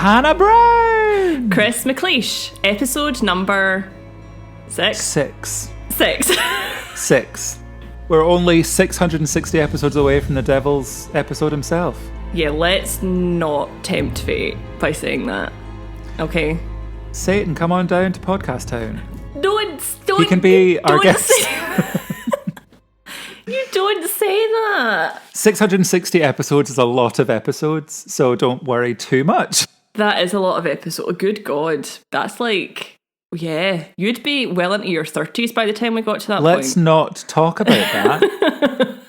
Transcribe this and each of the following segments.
Hannah Brown. Chris McLeish. Episode number 6? 6. 6. 6. We're only 660 episodes away from the Devil's episode himself. Yeah, let's not tempt fate by saying that. Okay? Satan, come on down to Podcast Town. Don't He can be our guest. You don't say that. 660 episodes is a lot of episodes, so don't worry too much. That is a lot of episodes. Good God. That's like, yeah, you'd be well into your 30s by the time we got to that point. Let's not talk about that.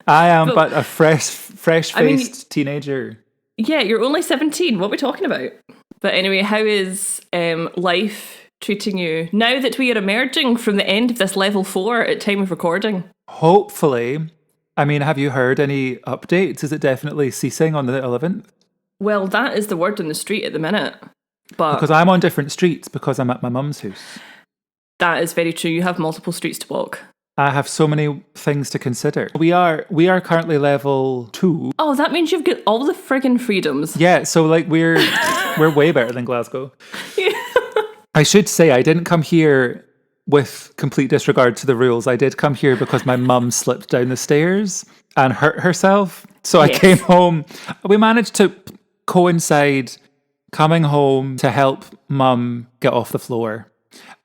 I am but a fresh-faced teenager. Yeah, you're only 17. What are we talking about? But anyway, how is life treating you now that we are emerging from the end of this level 4 at time of recording? Hopefully. I mean, have you heard any updates? Is it definitely ceasing on the 11th? Well, that is the word on the street at the minute. But because I'm on different streets because I'm at my mum's house. That is very true. You have multiple streets to walk. I have so many things to consider. We are currently level 2. Oh, that means you've got all the friggin' freedoms. Yeah, so like we're way better than Glasgow. Yeah. I should say I didn't come here with complete disregard to the rules. I did come here because my mum slipped down the stairs and hurt herself. So I came home. We managed to coincide coming home to help mum get off the floor.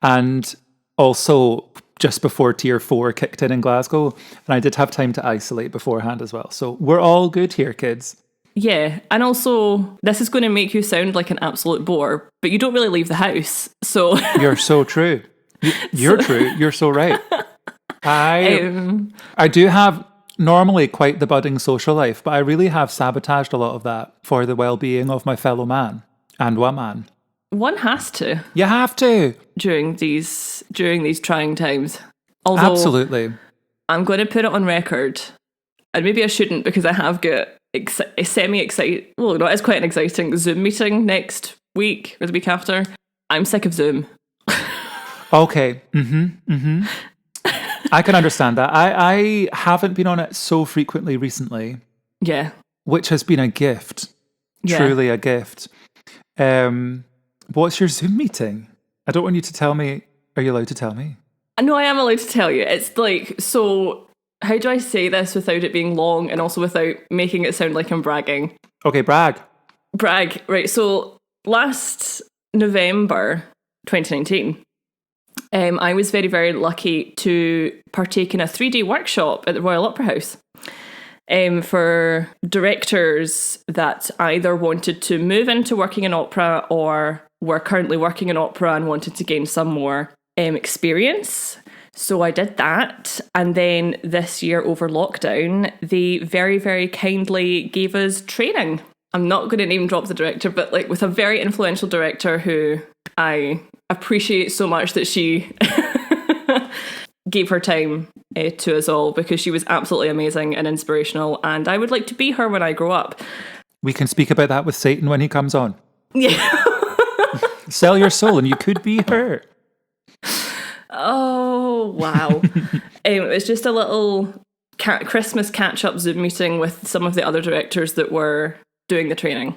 And also just before tier 4 kicked in Glasgow. And I did have time to isolate beforehand as well. So we're all good here, kids. Yeah, and also, this is going to make you sound like an absolute bore, but you don't really leave the house, so... You're so true. You're true. You're so right. I do have normally quite the budding social life, but I really have sabotaged a lot of that for the well-being of my fellow man and woman. One has to. You have to. During these trying times. Although, absolutely. I'm going to put it on record, and maybe I shouldn't because I have got a semi-exciting, well, no, it's quite an exciting Zoom meeting next week or the week after. I'm sick of Zoom. Okay. I can understand that. I haven't been on it so frequently recently. Yeah. Which has been a gift. Yeah. Truly a gift. What's your Zoom meeting? I don't want you to tell me. Are you allowed to tell me? No, I am allowed to tell you. It's like, so how do I say this without it being long and also without making it sound like I'm bragging? Okay, brag. Brag. Right. So last November 2019, I was very, very lucky to partake in a 3-day workshop at the Royal Opera House for directors that either wanted to move into working in opera or were currently working in opera and wanted to gain some more experience. So I did that. And then this year over lockdown, they very, very kindly gave us training. I'm not going to name drop the director, but like with a very influential director who I appreciate so much that she gave her time to us all, because she was absolutely amazing and inspirational. And I would like to be her when I grow up. We can speak about that with Satan when he comes on. Yeah. Sell your soul and you could be her. Oh, wow. It was just a little Christmas catch-up Zoom meeting with some of the other directors that were doing the training.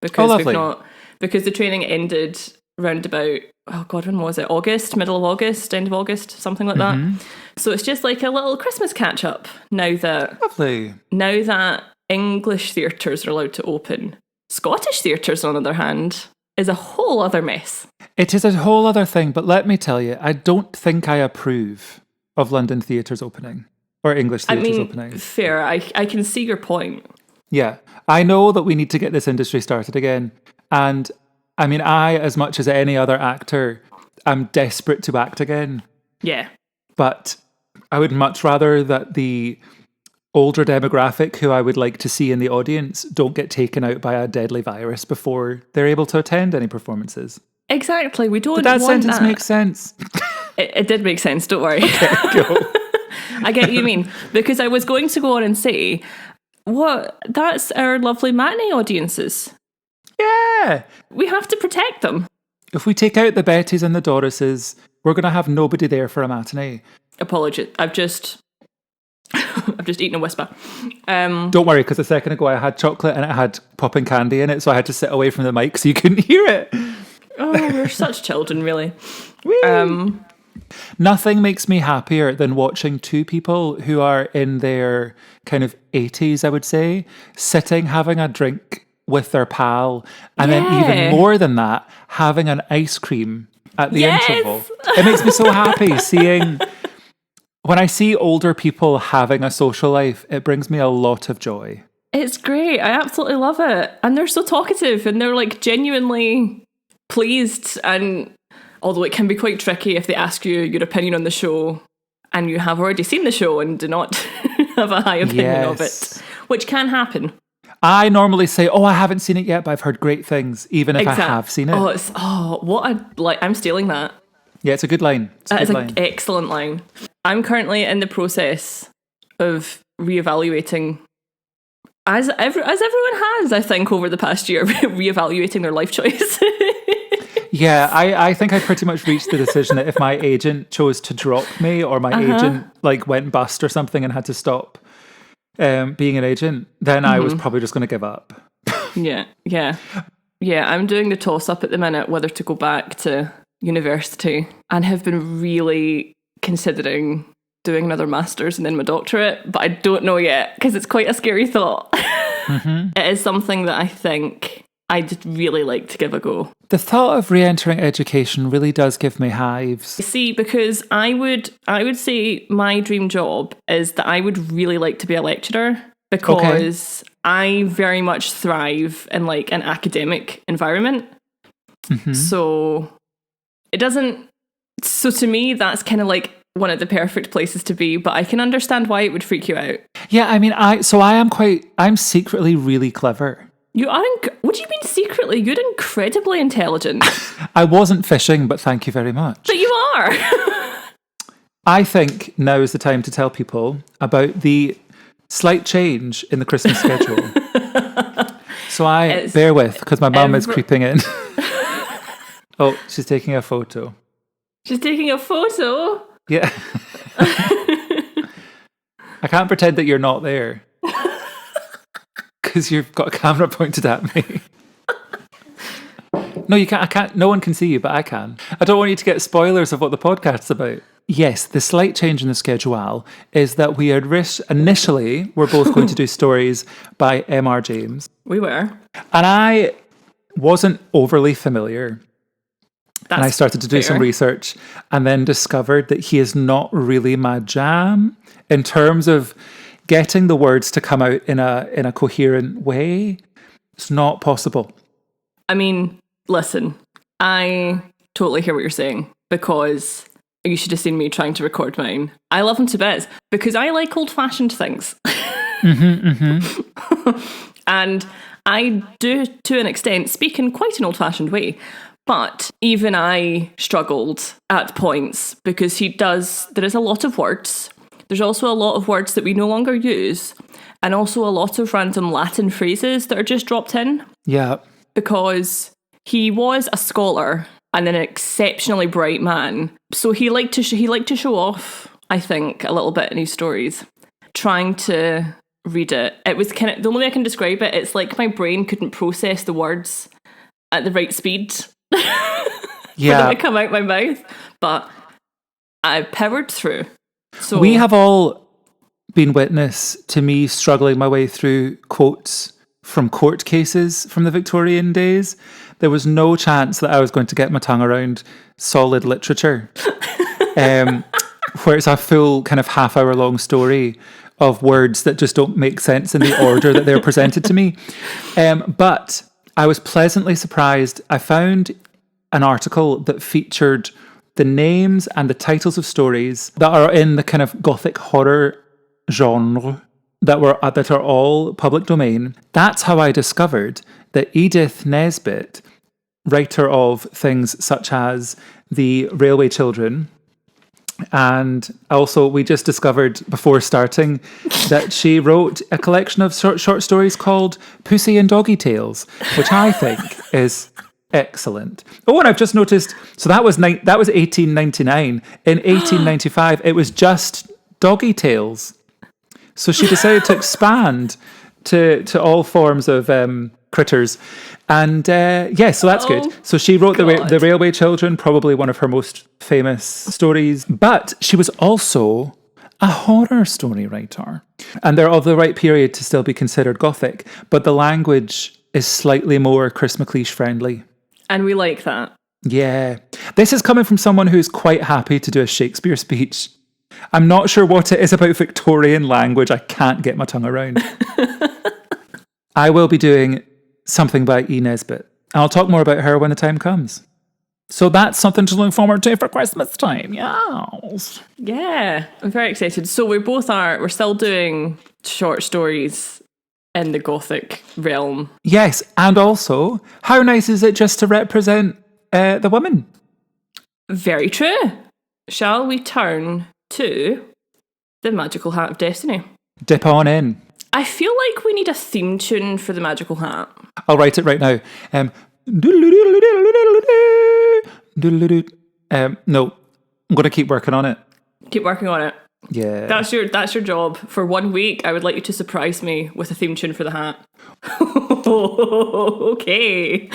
Because because the training ended round about, oh God, when was it? August, middle of August, end of August, something like that. So it's just like a little Christmas catch-up now that English theatres are allowed to open. Scottish theatres, on the other hand, is a whole other mess. It is a whole other thing, but let me tell you, I don't think I approve of London theatres opening or English theatres opening. Fair. I can see your point. Yeah. I know that we need to get this industry started again. And I mean, as much as any other actor, I'm desperate to act again. Yeah. But I would much rather that the older demographic who I would like to see in the audience don't get taken out by a deadly virus before they're able to attend any performances. Exactly. We don't Did that want sentence make sense? It did make sense, don't worry. Okay, go. I get what you mean. Because I was going to go on and say, that's our lovely matinee audiences. Yeah. We have to protect them. If we take out the Bettys and the Dorises, we're going to have nobody there for a matinee. Apologies. I've just... I've just eaten a whisper. Don't worry, because a second ago I had chocolate and it had popping candy in it, so I had to sit away from the mic so you couldn't hear it. Oh, we're such children, really. Nothing makes me happier than watching two people who are in their kind of 80s, I would say, sitting, having a drink with their pal, and then even more than that, having an ice cream at the interval. It makes me so happy seeing... When I see older people having a social life, it brings me a lot of joy. It's great. I absolutely love it. And they're so talkative and they're like genuinely pleased. And although it can be quite tricky if they ask you your opinion on the show and you have already seen the show and do not have a high opinion of it, which can happen. I normally say, I haven't seen it yet, but I've heard great things, even if I have seen it. I'm stealing that. Yeah, it's a good line. It's an excellent line. I'm currently in the process of reevaluating, as everyone has, I think, over the past year, reevaluating their life choice. Yeah, I think I pretty much reached the decision that if my agent chose to drop me, or my agent went bust or something and had to stop being an agent, then I was probably just going to give up. Yeah. I'm doing the toss up at the minute whether to go back to university, and have been really considering doing another master's and then my doctorate, but I don't know yet because it's quite a scary thought. It is something that I think I'd really like to give a go. The thought of re-entering education really does give me hives. See, because I would say my dream job is that I would really like to be a lecturer, because I very much thrive in like an academic environment. So it doesn't... So to me, that's kind of like one of the perfect places to be, but I can understand why it would freak you out. Yeah, I mean, I'm secretly really clever. You are... What do you mean secretly? You're incredibly intelligent. I wasn't fishing, but thank you very much. But you are. I think now is the time to tell people about the slight change in the Christmas schedule. So bear with, because my mum is creeping in. Oh, she's taking a photo. She's taking a photo? Yeah. I can't pretend that you're not there. Because you've got a camera pointed at me. No, you can't. I can't. No one can see you, but I can. I don't want you to get spoilers of what the podcast's about. Yes, the slight change in the schedule is that we had initially were both going to do stories by M.R. James. We were. And I wasn't overly familiar. And I started to do some research and then discovered that he is not really my jam in terms of getting the words to come out in a coherent way. It's not possible. I mean, listen, I totally hear what you're saying, because you should have seen me trying to record mine. I love him to bits because I like old-fashioned things. And I do, to an extent, speak in quite an old-fashioned way. But even I struggled at points because there is a lot of words. There's also a lot of words that we no longer use, and also a lot of random Latin phrases that are just dropped in. Yeah. Because he was a scholar and an exceptionally bright man. So he liked to show off, I think, a little bit in his stories. Trying to read it. It was kind of, the only way I can describe it, it's like my brain couldn't process the words at the right speed. For them to come out my mouth, but I powered through. So we have all been witness to me struggling my way through quotes from court cases from the Victorian days. There was no chance that I was going to get my tongue around solid literature, where it's a full kind of half-hour long story of words that just don't make sense in the order that they're presented to me. But I was pleasantly surprised. I found an article that featured the names and the titles of stories that are in the kind of Gothic horror genre that are all public domain. That's how I discovered that Edith Nesbit, writer of things such as The Railway Children, and also we just discovered before starting that she wrote a collection of short stories called Pussy and Doggy Tales, which I think is excellent. Oh, and I've just noticed, so that was 1899. In 1895, it was just Doggy Tales. So she decided to expand to all forms of critters. And so that's good. So she wrote the Railway Children, probably one of her most famous stories. But she was also a horror story writer. And they're of the right period to still be considered Gothic. But the language is slightly more Chris McLeish friendly. And we like that. Yeah. This is coming from someone who's quite happy to do a Shakespeare speech. I'm not sure what it is about Victorian language I can't get my tongue around. I will be doing something by E. Nesbitt. And I'll talk more about her when the time comes. So that's something to look forward to for Christmas time. Yes. Yeah, I'm very excited. So we're still doing short stories in the Gothic realm. Yes, and also, how nice is it just to represent the women? Very true. Shall we turn to the Magical Hat of Destiny? Dip on in. I feel like we need a theme tune for the Magical Hat. I'll write it right now. No, I'm going to keep working on it. Keep working on it. Yeah. That's your job. For 1 week, I would like you to surprise me with a theme tune for the hat. Okay.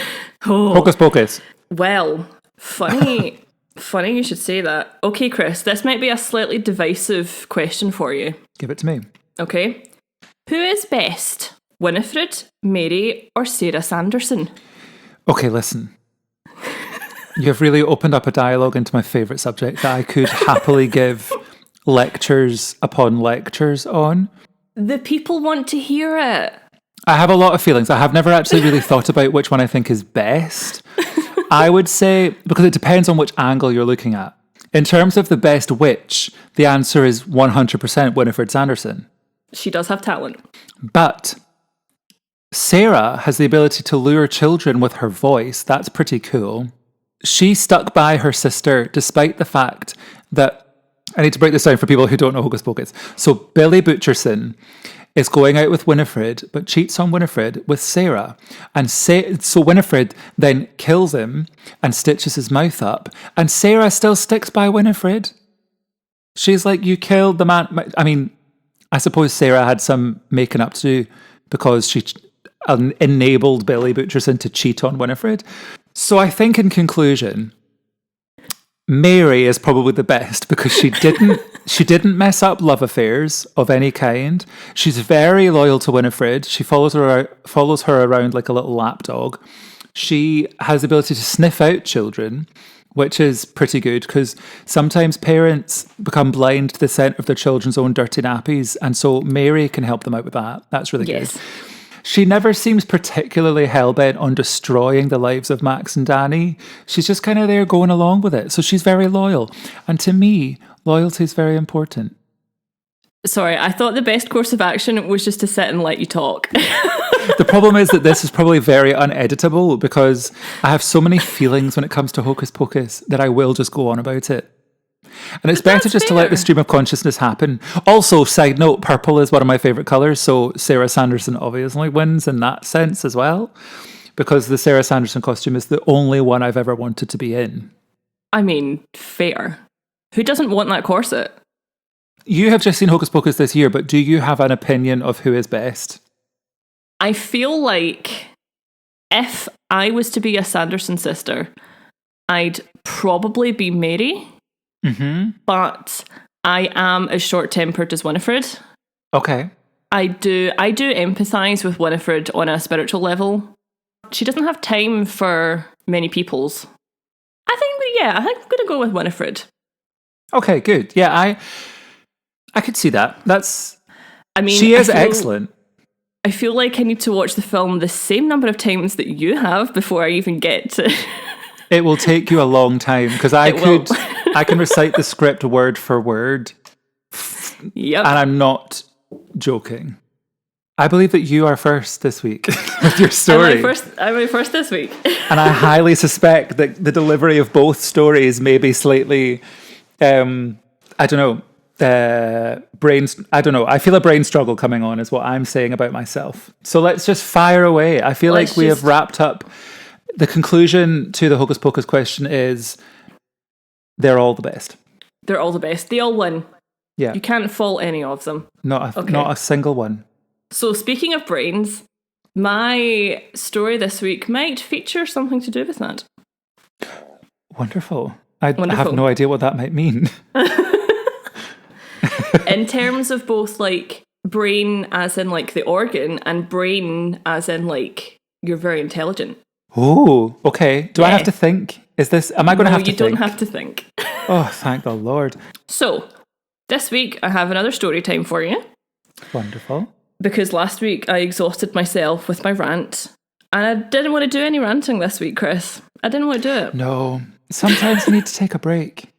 Oh. Hocus pocus. Well, funny you should say that. Okay, Chris, this might be a slightly divisive question for you. Give it to me. Okay. Who is best, Winifred, Mary, or Sarah Sanderson? Okay, listen. You have really opened up a dialogue into my favourite subject that I could happily give lectures upon lectures on. The people want to hear it. I have a lot of feelings. I have never actually really thought about which one I think is best. I would say, because it depends on which angle you're looking at. In terms of the best witch, the answer is 100% Winifred Sanderson. She does have talent. But Sarah has the ability to lure children with her voice. That's pretty cool. She stuck by her sister despite the fact that, I need to break this down for people who don't know Hocus Pocus. So Billy Butcherson is going out with Winifred, but cheats on Winifred with Sarah. And so Winifred then kills him and stitches his mouth up. And Sarah still sticks by Winifred. She's like, you killed the man. I mean, I suppose Sarah had some making up to do because she enabled Billy Butcherson to cheat on Winifred. So I think in conclusion, Mary is probably the best because she didn't mess up love affairs of any kind. She's very loyal to Winifred. She follows her around like a little lapdog. She has the ability to sniff out children, which is pretty good because sometimes parents become blind to the scent of their children's own dirty nappies, and so Mary can help them out with that. That's really good. She never seems particularly hell-bent on destroying the lives of Max and Danny. She's just kind of there going along with it. So she's very loyal. And to me, loyalty is very important. Sorry, I thought the best course of action was just to sit and let you talk. The problem is that this is probably very uneditable because I have so many feelings when it comes to Hocus Pocus that I will just go on about it. And it's better just to let the stream of consciousness happen. Also, side note, purple is one of my favourite colours, so Sarah Sanderson obviously wins in that sense as well, because the Sarah Sanderson costume is the only one I've ever wanted to be in. I mean, fair. Who doesn't want that corset? You have just seen Hocus Pocus this year, but do you have an opinion of who is best? I feel like if I was to be a Sanderson sister, I'd probably be Mary. Mm-hmm. But I am as short-tempered as Winifred. Okay. I do empathise with Winifred on a spiritual level. She doesn't have time for many peoples. I think I'm going to go with Winifred. Okay, good. Yeah, I could see that. She is excellent. I feel like I need to watch the film the same number of times that you have before I even get to... It will take you a long time because I can recite the script word for word. Yep. And I'm not joking. I believe that you are first this week with your story. Am I first this week? And I highly suspect that the delivery of both stories may be slightly, I don't know. I feel a brain struggle coming on is what I'm saying about myself. So let's just fire away. I feel like we have wrapped up. The conclusion to the Hocus Pocus question is they're all the best. They're all the best. They all win. Yeah. You can't fault any of them. Not a single one. So speaking of brains, my story this week might feature something to do with that. Wonderful. I have no idea what that might mean. In terms of both like brain as in like the organ and brain as in like you're very intelligent. Oh, okay. Do I have to think? Am I going to have to think? No, you don't have to think. Oh, thank the Lord. So, this week I have another story time for you. Wonderful. Because last week I exhausted myself with my rant. And I didn't want to do any ranting this week, Chris. I didn't want to do it. No. Sometimes you need to take a break.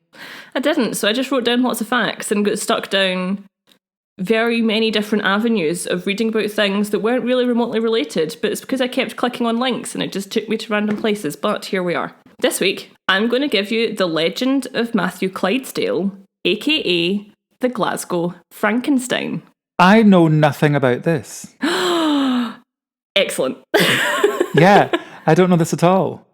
I didn't, so I just wrote down lots of facts and got stuck down very many different avenues of reading about things that weren't really remotely related, but it's because I kept clicking on links and it just took me to random places. But here we are. This week, I'm going to give you the legend of Matthew Clydesdale, aka the Glasgow Frankenstein. I know nothing about this. Excellent. Yeah, I don't know this at all.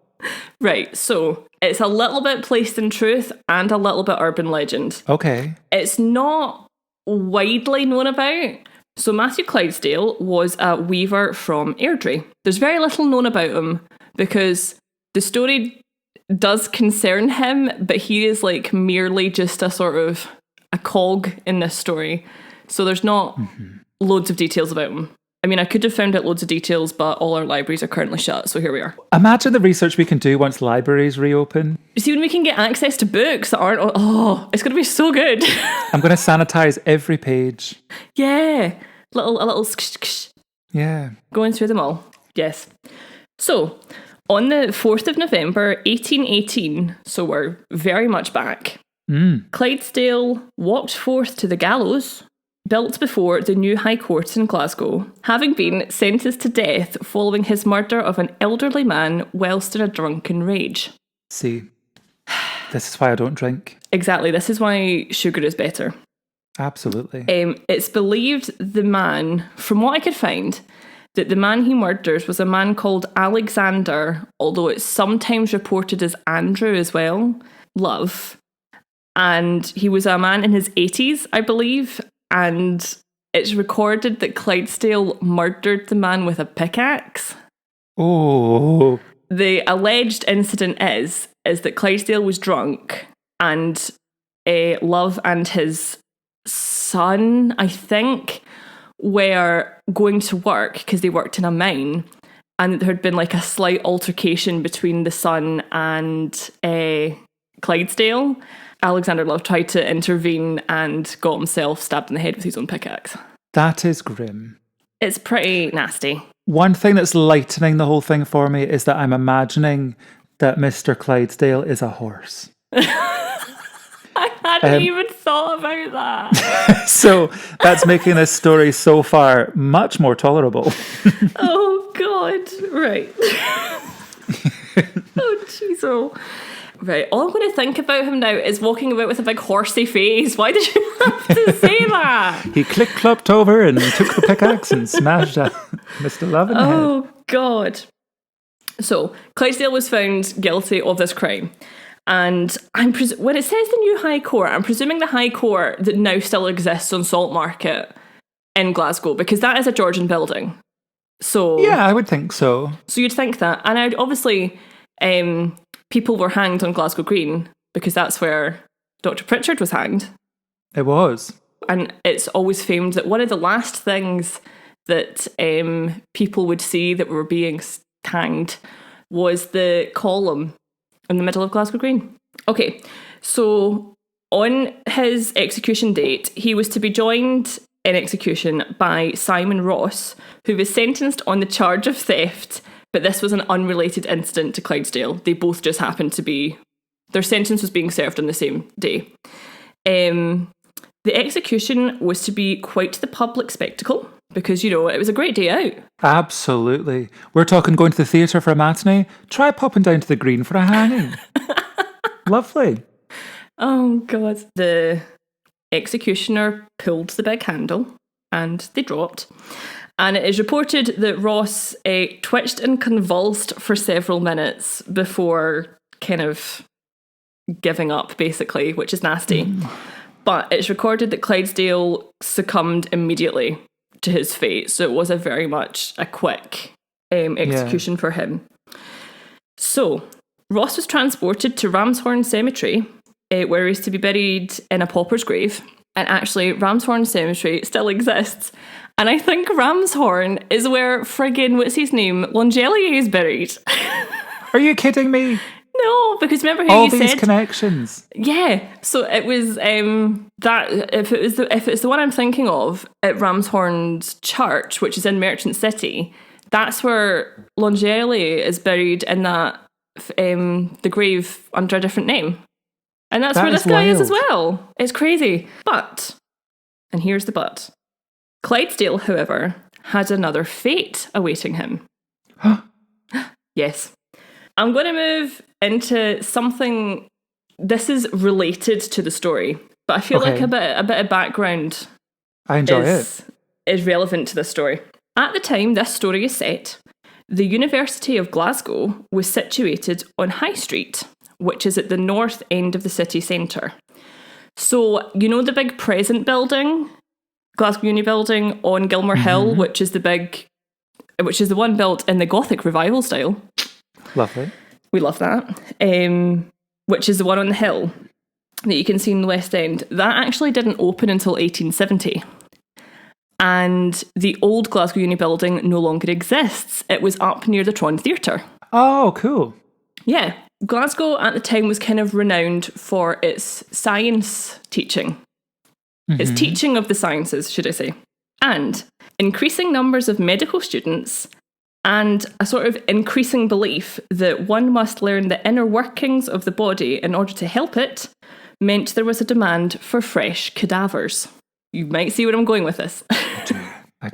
Right, so it's a little bit placed in truth and a little bit urban legend. Okay. It's not widely known about. So Matthew Clydesdale was a weaver from Airdrie. There's very little known about him because the story does concern him, but he is like merely just a sort of a cog in this story. So there's not loads of details about him. I mean, I could have found out loads of details, but all our libraries are currently shut, so here we are. Imagine the research we can do once libraries reopen. You see, when we can get access to books that aren't... Oh, it's going to be so good. I'm going to sanitize every page. Yeah. A little... Yeah. Going through them all. Yes. So, on the 4th of November, 1818, so we're very much back, Clydesdale walked forth to the gallows, built before the new High Court in Glasgow, having been sentenced to death following his murder of an elderly man whilst in a drunken rage. See, this is why I don't drink. Exactly, this is why sugar is better. Absolutely. It's believed the man, from what I could find, that the man he murders was a man called Alexander, although it's sometimes reported as Andrew as well, Love. And he was a man in his 80s, I believe, and it's recorded that Clydesdale murdered the man with a pickaxe. Oh. The alleged incident is that Clydesdale was drunk and Love and his son, I think, were going to work because they worked in a mine, and there had been like a slight altercation between the son and Clydesdale. Alexander Love tried to intervene and got himself stabbed in the head with his own pickaxe. That is grim. It's pretty nasty. One thing that's lightening the whole thing for me is that I'm imagining that Mr. Clydesdale is a horse. I hadn't even thought about that. So that's making this story so far much more tolerable. Oh, God. Right. Oh, jeez. Oh. Right, all I'm going to think about him now is walking about with a big horsey face. Why did you have to say that? He click-clopped over and took the pickaxe and smashed Mr. Love in the head. Oh, God. So, Clydesdale was found guilty of this crime. And when it says the new High Court, I'm presuming the High Court that now still exists on Salt Market in Glasgow, because that is a Georgian building. So yeah, I would think so. So you'd think that. And obviously... people were hanged on Glasgow Green because that's where Dr. Pritchard was hanged. It was. And it's always famed that one of the last things that people would see that were being hanged was the column in the middle of Glasgow Green. Okay, so on his execution date, he was to be joined in execution by Simon Ross, who was sentenced on the charge of theft. But this was an unrelated incident to Clydesdale. They both just happened to be... Their sentence was being served on the same day. The execution was to be quite the public spectacle because, you know, it was a great day out. Absolutely. We're talking going to the theatre for a matinee. Try popping down to the Green for a hanging. Lovely. Oh, God. The executioner pulled the big handle and they dropped. And it is reported that Ross twitched and convulsed for several minutes before kind of giving up, basically, which is nasty. But it's recorded that Clydesdale succumbed immediately to his fate. So it was very much a quick execution for him. So Ross was transported to Ramshorn Cemetery, where he was to be buried in a pauper's grave. And actually, Ramshorn Cemetery still exists. And I think Ramshorn is where friggin', what's his name, Longelier is buried. Are you kidding me? No, because remember how you said... All these connections. Yeah, so it was that, if it's the one I'm thinking of, at Ramshorn's Church, which is in Merchant City, that's where Longelier is buried in that, the grave under a different name. And that's where this guy is as well. It's crazy. But, and here's the but, Clydesdale, however, had another fate awaiting him. Yes. I'm going to move into something, this is related to the story, but I feel like a bit of background is relevant to this story. At the time this story is set, the University of Glasgow was situated on High Street, which is at the north end of the city centre. So, you know the big present building, Glasgow Uni building on Gilmour Hill, which is the one built in the Gothic revival style. Lovely. We love that. Which is the one on the hill that you can see in the West End. That actually didn't open until 1870. And the old Glasgow Uni building no longer exists. It was up near the Tron Theatre. Oh, cool. Yeah. Glasgow at the time was kind of renowned for its science teaching. Its teaching of the sciences, should I say. And increasing numbers of medical students and a sort of increasing belief that one must learn the inner workings of the body in order to help it meant there was a demand for fresh cadavers. You might see where I'm going with this. I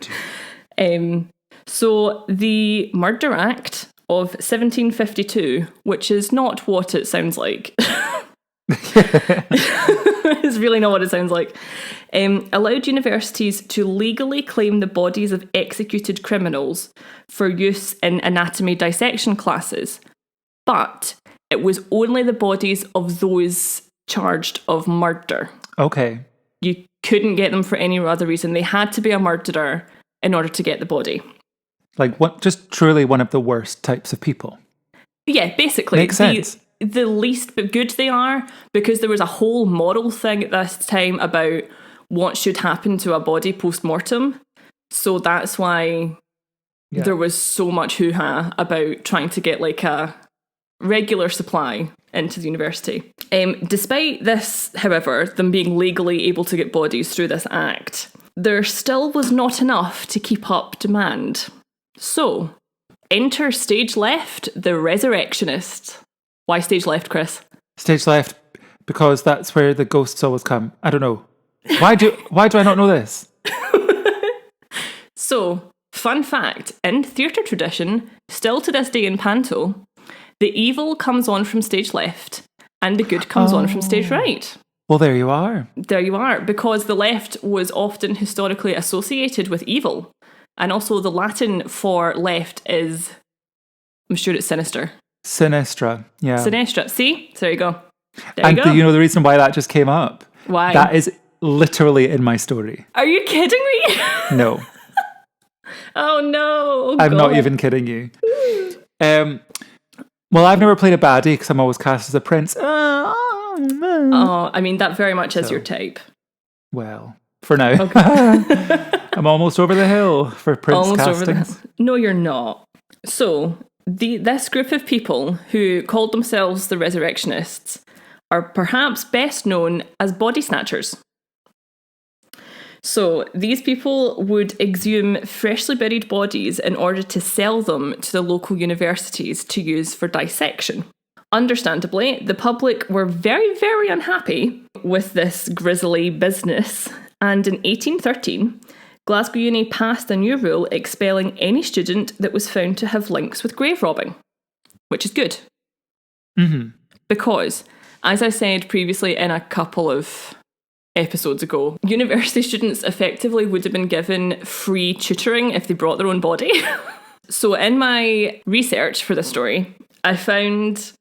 do. So the Murder Act of 1752, which is not what it sounds like. It's really not what it sounds like. Allowed universities to legally claim the bodies of executed criminals for use in anatomy dissection classes, but it was only the bodies of those charged of murder. Okay. You couldn't get them for any other reason. They had to be a murderer in order to get the body. Like what? Just truly one of the worst types of people. Yeah, basically. Makes sense. The least but good they are, because there was a whole moral thing at this time about what should happen to a body post-mortem. So that's why there was so much hoo-ha about trying to get like a regular supply into the university. Despite this, however, them being legally able to get bodies through this act, there still was not enough to keep up demand. So, enter stage left, the resurrectionist. Why stage left, Chris? Stage left because that's where the ghosts always come. I don't know. Why do I not know this? So, fun fact, in theatre tradition, still to this day in Panto, the evil comes on from stage left and the good comes on from stage right. Well, there you are. There you are, because the left was often historically associated with evil. And also the Latin for left is, I'm sure it's sinister. Sinistra, yeah. Sinistra. See? So there you go. There and you go. You know the reason why that just came up? Why? That is literally in my story. Are you kidding me? No. Oh no. I'm not even kidding you. Well, I've never played a baddie because I'm always cast as a prince. Oh, I mean, that very much is your type. Well, for now. Okay. I'm almost over the hill for prince almost castings. Over the hill. No, you're not. So, this group of people who called themselves the Resurrectionists are perhaps best known as body snatchers. So these people would exhume freshly buried bodies in order to sell them to the local universities to use for dissection. Understandably, the public were very, very unhappy with this grisly business, and in 1813, Glasgow Uni passed a new rule expelling any student that was found to have links with grave robbing, which is good. Mm-hmm. Because, as I said previously in a couple of episodes ago, university students effectively would have been given free tutoring if they brought their own body. So in my research for this story, I found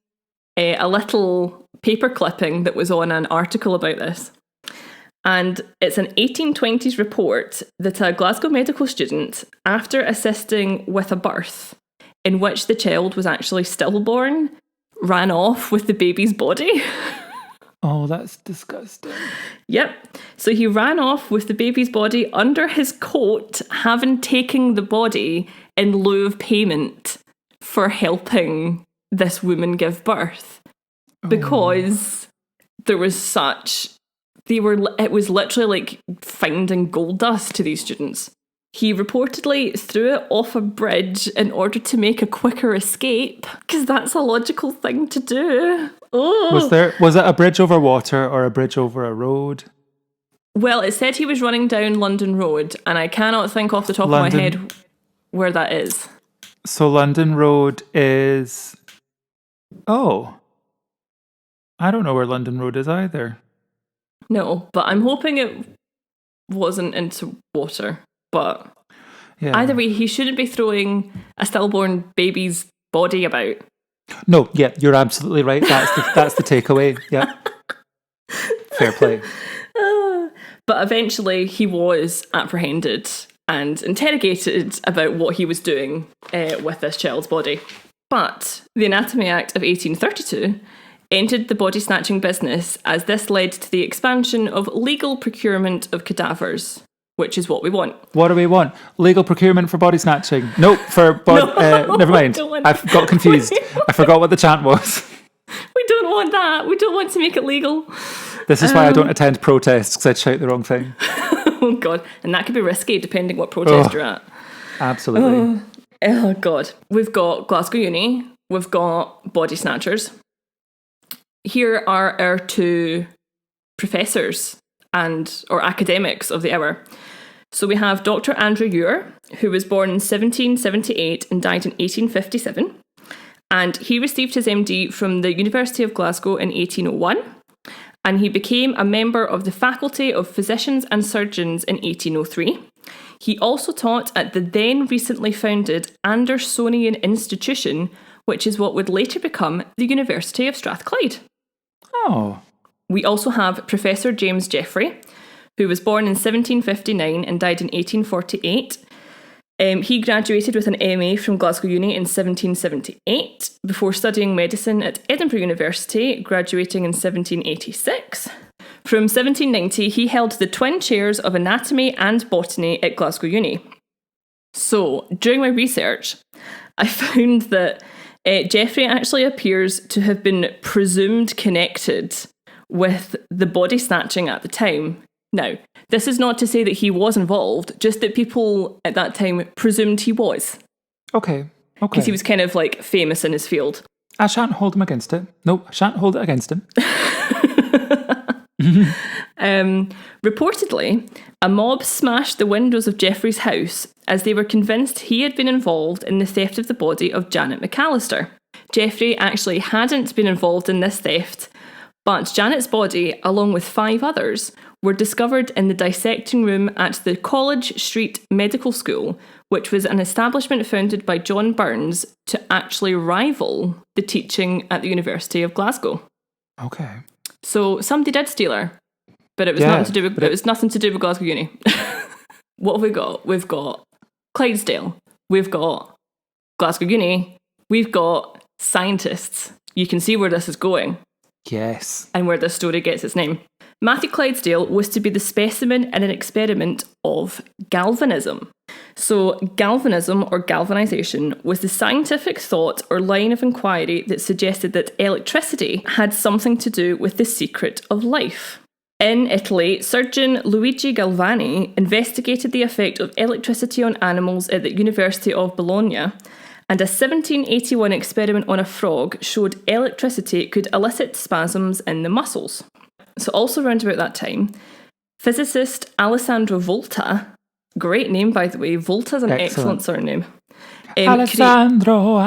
a little paper clipping that was on an article about this. And it's an 1820s report that a Glasgow medical student, after assisting with a birth in which the child was actually stillborn, ran off with the baby's body. Oh, that's disgusting. Yep. So he ran off with the baby's body under his coat, having taken the body in lieu of payment for helping this woman give birth. Because there was such... It was literally like finding gold dust to these students. He reportedly threw it off a bridge in order to make a quicker escape, because that's a logical thing to do. Oh. Was it a bridge over water or a bridge over a road? Well, it said he was running down London Road, and I cannot think off the top of my head where that is. So London Road is... Oh. I don't know where London Road is either. No, but I'm hoping it wasn't into water. But either way, he shouldn't be throwing a stillborn baby's body about. No, yeah, you're absolutely right. That's the takeaway. Yeah. Fair play. But eventually he was apprehended and interrogated about what he was doing with this child's body. But the Anatomy Act of 1832 ended the body snatching business, as this led to the expansion of legal procurement of cadavers, which is what we want. What do we want? Legal procurement for body snatching? Nope, never mind. I've got confused. I forgot what the chant was. We don't want that. We don't want to make it legal. This is why I don't attend protests, because I'd shout the wrong thing. Oh, God. And that could be risky, depending what protest you're at. Absolutely. Oh, God. We've got Glasgow Uni. We've got body snatchers. Here are our two professors or academics of the hour. So we have Dr. Andrew Ure, who was born in 1778 and died in 1857. And he received his MD from the University of Glasgow in 1801. And he became a member of the Faculty of Physicians and Surgeons in 1803. He also taught at the then recently founded Andersonian Institution, which is what would later become the University of Strathclyde. Oh. We also have Professor James Jeffrey, who was born in 1759 and died in 1848. He graduated with an MA from Glasgow Uni in 1778 before studying medicine at Edinburgh University, graduating in 1786. From 1790, he held the twin chairs of anatomy and botany at Glasgow Uni. So, during my research, I found that Jeffrey actually appears to have been presumed connected with the body snatching at the time. Now, this is not to say that he was involved, just that people at that time presumed he was. Okay. Because he was kind of like famous in his field. I shan't hold him against it. Nope, I shan't hold it against him. Reportedly, a mob smashed the windows of Jeffrey's house as they were convinced he had been involved in the theft of the body of Janet McAllister. Jeffrey actually hadn't been involved in this theft, but Janet's body, along with 5 others, were discovered in the dissecting room at the College Street Medical School, which was an establishment founded by John Burns to actually rival the teaching at the University of Glasgow. Okay. So somebody did steal her, but it was nothing to do with nothing to do with Glasgow Uni. What have we got? We've got Clydesdale. We've got Glasgow Uni. We've got scientists. You can see where this is going. Yes. And where this story gets its name. Matthew Clydesdale was to be the specimen in an experiment of galvanism. So galvanism, or galvanization, was the scientific thought or line of inquiry that suggested that electricity had something to do with the secret of life. In Italy, surgeon Luigi Galvani investigated the effect of electricity on animals at the University of Bologna, and a 1781 experiment on a frog showed electricity could elicit spasms in the muscles. So also around about that time, physicist Alessandro Volta, great name by the way, Volta's an excellent surname. Alessandro.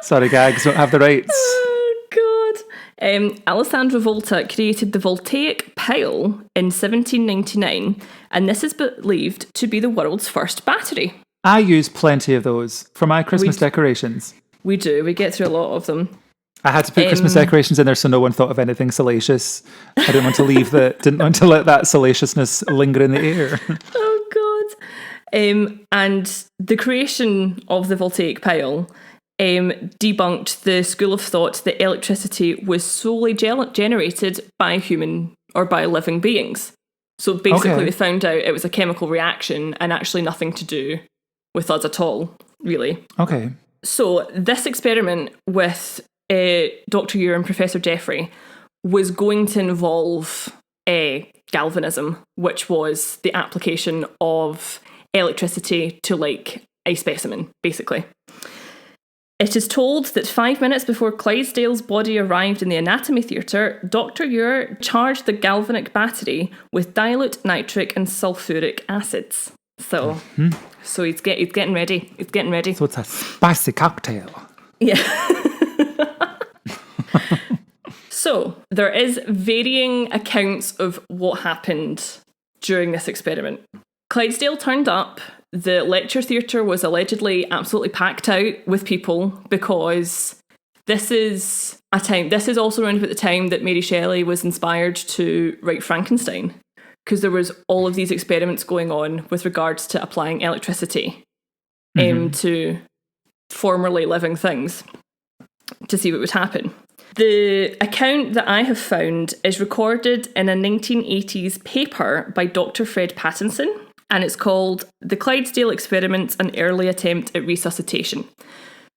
Sorry, gags don't have the rights. Oh, God. Alessandro Volta created the voltaic pile in 1799, and this is believed to be the world's first battery. I use plenty of those for my Christmas decorations. We do. We get through a lot of them. I had to put Christmas decorations in there so no one thought of anything salacious. I didn't want to didn't want to let that salaciousness linger in the air. Oh, God. And the creation of the voltaic pile debunked the school of thought that electricity was solely generated by human or by living beings. So basically they found out it was a chemical reaction and actually nothing to do with us at all, really. Okay. So this experiment with Dr. Ure and Professor Jeffrey was going to involve galvanism, which was the application of electricity to like a specimen, basically. It is told that 5 minutes before Clydesdale's body arrived in the anatomy theatre, Dr. Ure charged the galvanic battery with dilute nitric and sulfuric acids. So, so he's getting ready. He's getting ready. So it's a spicy cocktail. Yeah. So there is varying accounts of what happened during this experiment. Clydesdale turned up. The lecture theatre was allegedly absolutely packed out with people because this is also around about the time that Mary Shelley was inspired to write Frankenstein, because there was all of these experiments going on with regards to applying electricity to formerly living things to see what would happen. The account that I have found is recorded in a 1980s paper by Dr. Fred Pattinson, and it's called The Clydesdale Experiments, an Early Attempt at Resuscitation.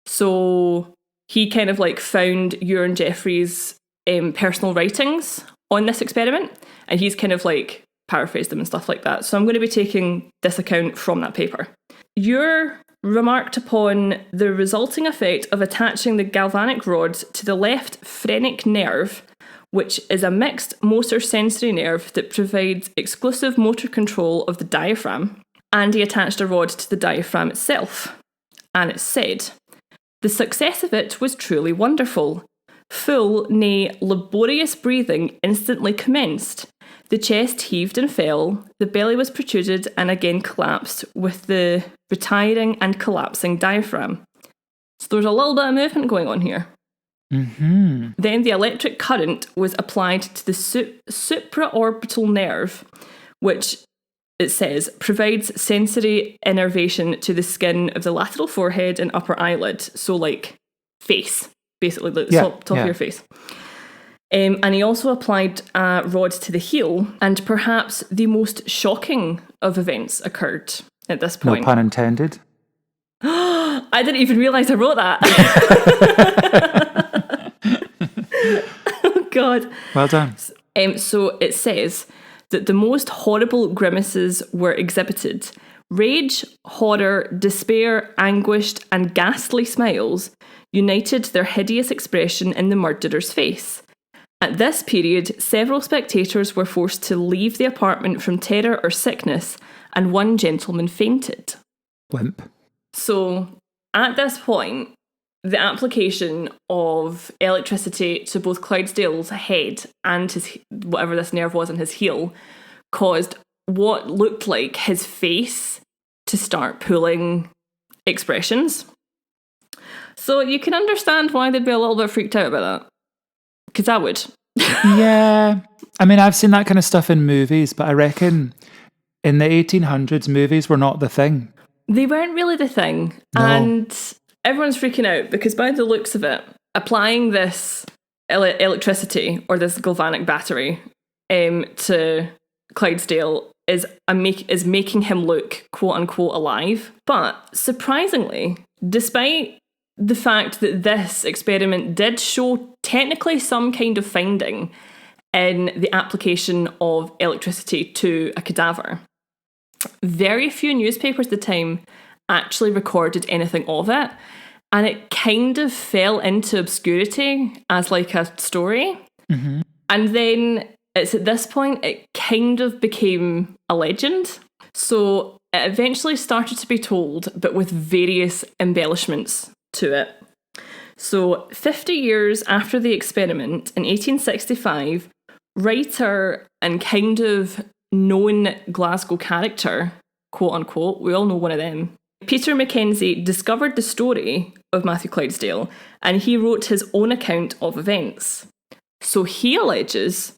So he kind of like found Ure and Jeffrey's personal writings on this experiment, and he's kind of like paraphrased them and stuff like that. So I'm going to be taking this account from that paper. Ure remarked upon the resulting effect of attaching the galvanic rod to the left phrenic nerve, which is a mixed motor sensory nerve that provides exclusive motor control of the diaphragm, and he attached a rod to the diaphragm itself. And it said, "The success of it was truly wonderful. Full, nay, laborious breathing instantly commenced. The chest heaved and fell, the belly was protruded and again collapsed with the retiring and collapsing diaphragm." So there's a little bit of movement going on here. Then the electric current was applied to the supraorbital nerve, which, it says, provides sensory innervation to the skin of the lateral forehead and upper eyelid. So like face, basically the top of your face. And he also applied a rod to the heel, and perhaps the most shocking of events occurred at this point. No pun intended. I didn't even realise I wrote that. Oh, God. Well done. So it says that the most horrible grimaces were exhibited. Rage, horror, despair, anguished, and ghastly smiles united their hideous expression in the murderer's face. At this period, several spectators were forced to leave the apartment from terror or sickness, and one gentleman fainted. Wimp. So, at this point, the application of electricity to both Clydesdale's head and his whatever this nerve was in his heel caused what looked like his face to start pulling expressions. So you can understand why they'd be a little bit freaked out about that. Because I would. Yeah. I mean, I've seen that kind of stuff in movies, but I reckon in the 1800s, movies were not the thing. They weren't really the thing. No. And everyone's freaking out because by the looks of it, applying this electricity or this galvanic battery to Clydesdale is making him look quote unquote alive. But surprisingly, despite the fact that this experiment did show technically some kind of finding in the application of electricity to a cadaver, very few newspapers at the time actually recorded anything of it, and it kind of fell into obscurity as like a story. Mm-hmm. And then it's at this point it kind of became a legend. So it eventually started to be told, but with various embellishments to it. So 50 years after the experiment, in 1865, writer and kind of known Glasgow character, quote unquote, we all know one of them, Peter Mackenzie discovered the story of Matthew Clydesdale, and he wrote his own account of events. So he alleges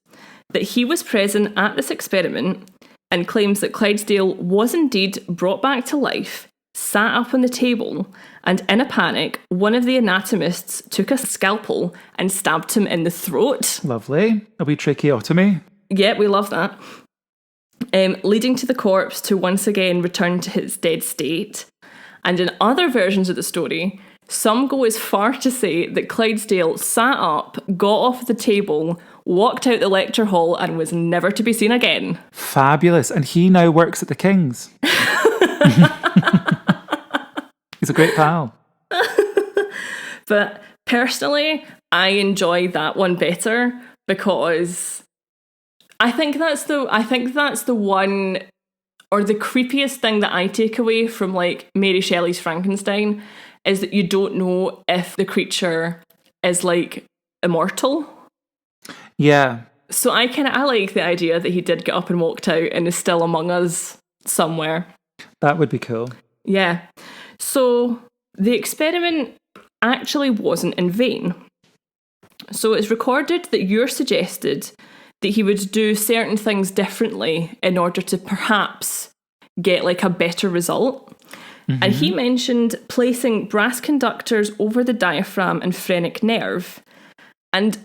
that he was present at this experiment and claims that Clydesdale was indeed brought back to life, sat up on the table, and in a panic, one of the anatomists took a scalpel and stabbed him in the throat. Lovely. A wee tracheotomy. Yeah, we love that. Leading to the corpse to once again return to its dead state. And in other versions of the story, some go as far to say that Clydesdale sat up, got off the table, walked out the lecture hall, and was never to be seen again. Fabulous. And he now works at the King's. He's a great pal. But personally, I enjoy that one better because I think that's the one, or the creepiest thing that I take away from like Mary Shelley's Frankenstein is that you don't know if the creature is like immortal. Yeah. So I like the idea that he did get up and walked out and is still among us somewhere. That would be cool. Yeah. So the experiment actually wasn't in vain. So it's recorded that you're suggested that he would do certain things differently in order to perhaps get like a better result. Mm-hmm. And he mentioned placing brass conductors over the diaphragm and phrenic nerve. And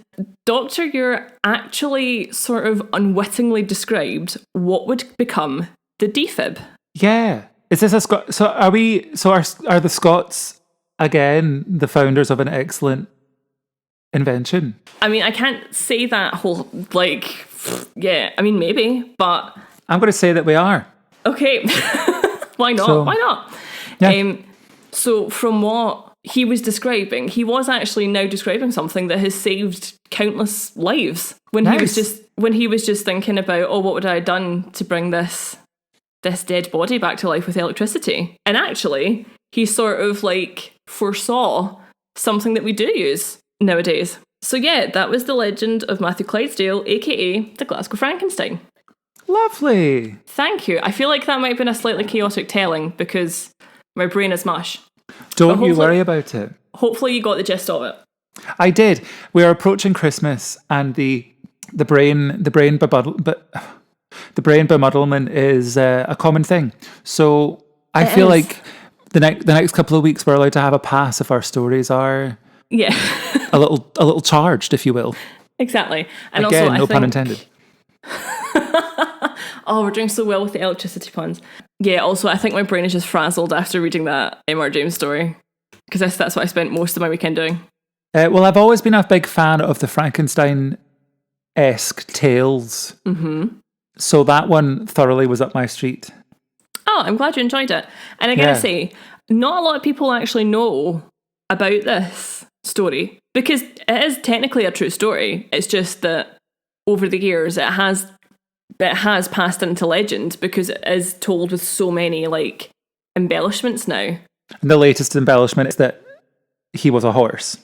Dr. Ure actually sort of unwittingly described what would become the defib. Yeah. Is this a Scot? So are we? So are the Scots again the founders of an excellent invention? I mean, I can't say that whole like. Yeah, I mean maybe, but I'm going to say that we are. Okay, why not? So, why not? Yeah. So from what he was describing, he was actually now describing something that has saved countless lives. When he was just thinking about, oh, what would I have done to bring this dead body back to life with electricity? And actually, he sort of like foresaw something that we do use nowadays. So yeah, that was the legend of Matthew Clydesdale, aka the Glasgow Frankenstein. Lovely. Thank you. I feel like that might have been a slightly chaotic telling because my brain is mush. Don't you worry about it. Hopefully you got the gist of it. I did. We are approaching Christmas, and the brain bemuddlement is a common thing. So I feel like the next couple of weeks we're allowed to have a pass if our stories are a little charged, if you will. Exactly. And again, also, no pun intended. Oh, we're doing so well with the electricity puns. Yeah, also, I think my brain is just frazzled after reading that M.R. James story, because that's what I spent most of my weekend doing. Well, I've always been a big fan of the Frankenstein-esque tales. Mm-hmm. So that one thoroughly was up my street. Oh, I'm glad you enjoyed it. And I gotta say, not a lot of people actually know about this story, because it is technically a true story. It's just that over the years it has passed into legend because it is told with so many like embellishments now. And the latest embellishment is that he was a horse.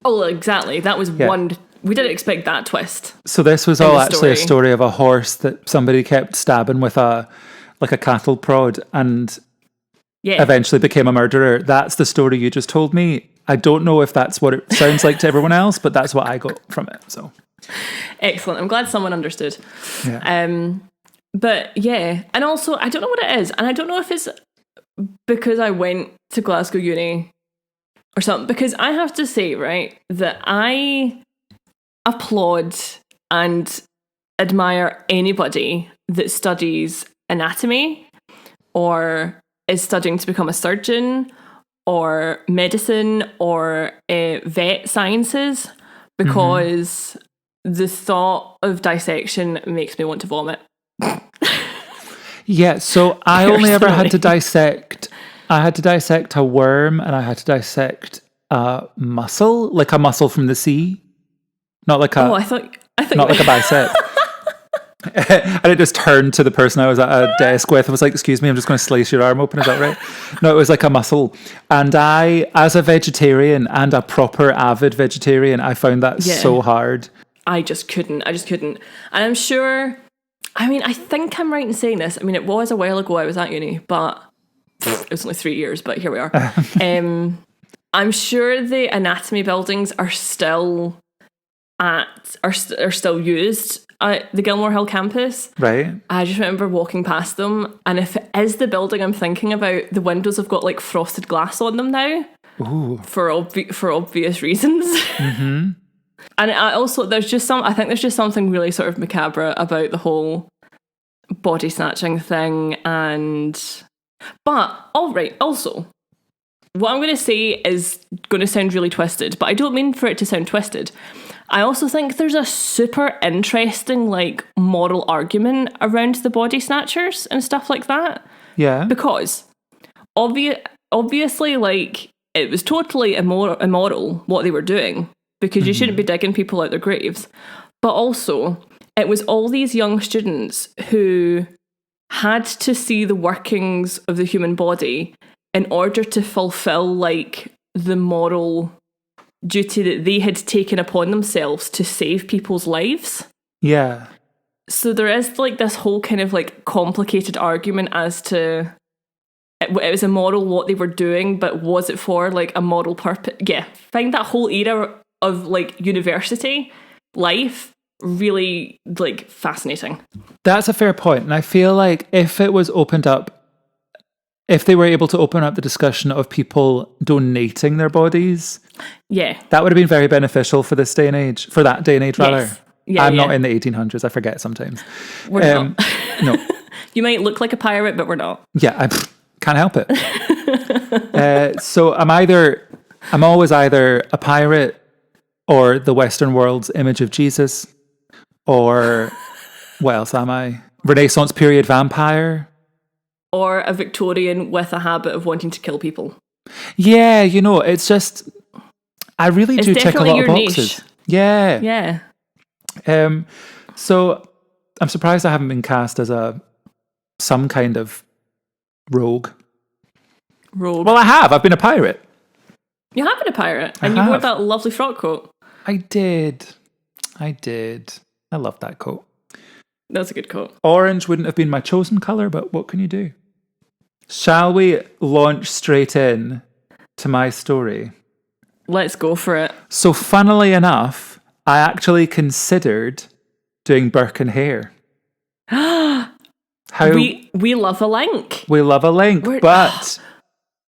Oh, exactly. That was one. We didn't expect that twist. So this was all actually a story of a horse that somebody kept stabbing with a cattle prod and eventually became a murderer. That's the story you just told me. I don't know if that's what it sounds like to everyone else, but that's what I got from it. So excellent. I'm glad someone understood. Yeah. But yeah, and also I don't know what it is, and I don't know if it's because I went to Glasgow Uni or something, because I have to say, right, that I applaud and admire anybody that studies anatomy or is studying to become a surgeon or medicine or vet sciences, because the thought of dissection makes me want to vomit. Yeah, so I only ever had to dissect. I had to dissect a worm, and I had to dissect a mussel, like a mussel from the sea, not like a. Oh, I thought not like a bicep. And it just turned to the person I was at a desk with. I was like, "Excuse me, I'm just going to slice your arm open. Is that right?" No, it was like a mussel. And I, as a vegetarian and a proper avid vegetarian, I found that so hard. I just couldn't. And I'm sure. I mean, I think I'm right in saying this. I mean, it was a while ago I was at uni, but it was only 3 years, but here we are. I'm sure the anatomy buildings are still still used at the Gilmore Hill campus. Right. I just remember walking past them, and if it is the building I'm thinking about, the windows have got like frosted glass on them now. Ooh. For obvious reasons. Mm-hmm. And I think there's just something really sort of macabre about the whole body snatching thing. But all right, also, what I'm going to say is going to sound really twisted, but I don't mean for it to sound twisted. I also think there's a super interesting like moral argument around the body snatchers and stuff like that. Yeah. Because obviously, like, it was totally immoral what they were doing, because you shouldn't be digging people out their graves. But also, it was all these young students who had to see the workings of the human body in order to fulfill like the moral duty that they had taken upon themselves to save people's lives. Yeah. So there is like this whole kind of like complicated argument as to it was immoral what they were doing, but was it for like a moral purpose? Yeah, find that whole era of like university life really like fascinating. That's a fair point. And I feel like if it was opened up, if they were able to open up the discussion of people donating their bodies, yeah, that would have been very beneficial for this day and age, for that day and age rather. Yes. Yeah, I'm not in the 1800s, I forget sometimes. We're not. No. You might look like a pirate, but we're not. Yeah, I can't help it. So I'm always either a pirate or the Western world's image of Jesus, or what else am I? Renaissance period vampire. Or a Victorian with a habit of wanting to kill people. Yeah, it's just, I really do check a lot of boxes. Niche. Yeah. Yeah. So I'm surprised I haven't been cast as some kind of rogue. Well, I have. I've been a pirate. You have been a pirate, and you wore that lovely frock coat. I did. I love that coat. That's a good coat. Orange wouldn't have been my chosen colour, but what can you do? Shall we launch straight in to my story? Let's go for it. So funnily enough, I actually considered doing Birkin hair. We love a link. We love a link, but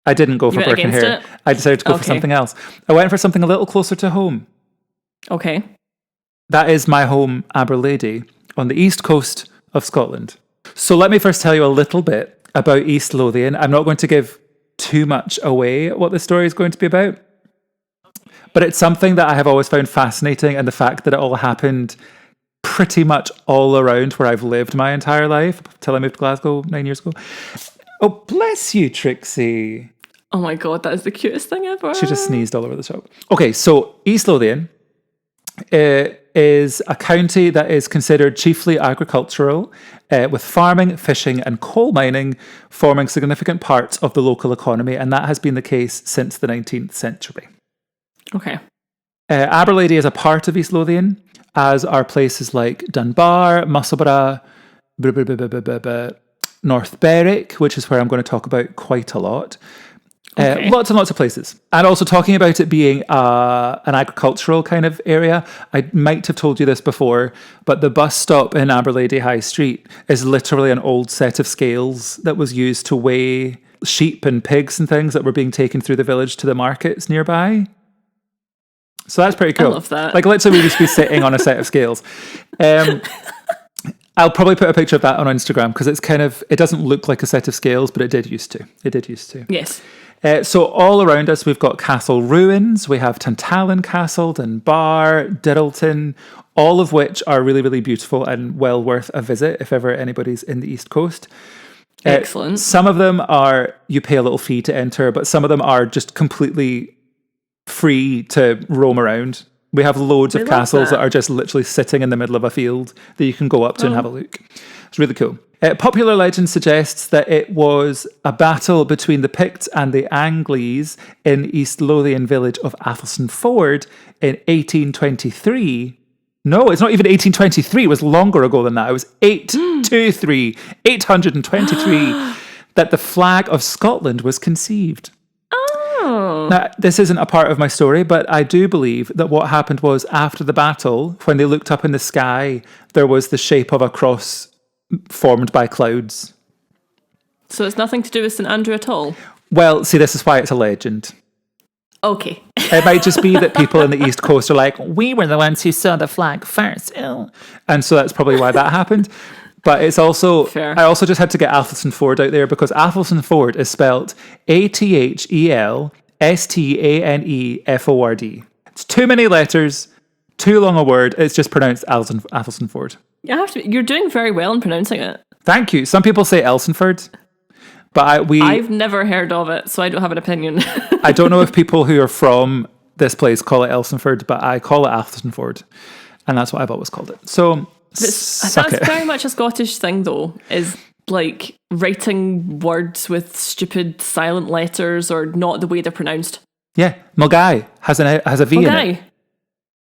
I didn't go for Birkin hair. I decided to go for something else. I went for something a little closer to home. Okay. That is my home, Aberlady, on the east coast of Scotland. So let me first tell you a little bit about East Lothian. I'm not going to give too much away what the story is going to be about, but it's something that I have always found fascinating, and the fact that it all happened pretty much all around where I've lived my entire life till I moved to Glasgow 9 years ago. Oh, bless you, Trixie. Oh my God, that is the cutest thing ever. She just sneezed all over the shop. Okay, so East Lothian is a county that is considered chiefly agricultural, with farming, fishing and coal mining forming significant parts of the local economy, and that has been the case since the 19th century. Okay. Aberlady is a part of East Lothian, as are places like Dunbar, Musselburgh, North Berwick, which is where I'm going to talk about quite a lot. Lots and lots of places. And also talking about it being an agricultural kind of area, I might have told you this before, but the bus stop in Aberlady High Street is literally an old set of scales that was used to weigh sheep and pigs and things that were being taken through the village to the markets nearby. So that's pretty cool. I love that. Like, literally just be sitting on a set of scales. I'll probably put a picture of that on Instagram, because it's it doesn't look like a set of scales, but it did used to. Yes. So all around us, we've got castle ruins. We have Tantallon Castle, Dunbar, Diddleton, all of which are really, really beautiful and well worth a visit if ever anybody's in the East Coast. Excellent. Some of them are, you pay a little fee to enter, but some of them are just completely free to roam around. We have loads of castles that are just literally sitting in the middle of a field that you can go up to and have a look. It's really cool. Popular legend suggests that it was a battle between the Picts and the Angles in East Lothian village of Athelston Ford in 1823. No, it's not even 1823. It was longer ago than that. It was 823. that the flag of Scotland was conceived. Oh. Now, this isn't a part of my story, but I do believe that what happened was after the battle, when they looked up in the sky, there was the shape of a cross formed by clouds. So it's nothing to do with St Andrew at all? Well, see, this is why it's a legend. Okay. It might just be that people in the East Coast are like, we were the ones who saw the flag first. Oh. And so that's probably why that happened. But it's also, Fair. I also just had to get Athelstan Ford out there because Athelstan Ford is spelt ATHELSTANEFORD. It's too many letters, too long a word. It's just pronounced Athelstan Ford. You're doing very well in pronouncing it. Thank you. Some people say Elsonford, but I've never heard of it, so I don't have an opinion. I don't know if people who are from this place call it Elsonford, but I call it Athelstan Ford, and that's what I've always called it. So That's very much a Scottish thing, though, is like writing words with stupid silent letters or not the way they're pronounced. Yeah, Mulgai has a V in it.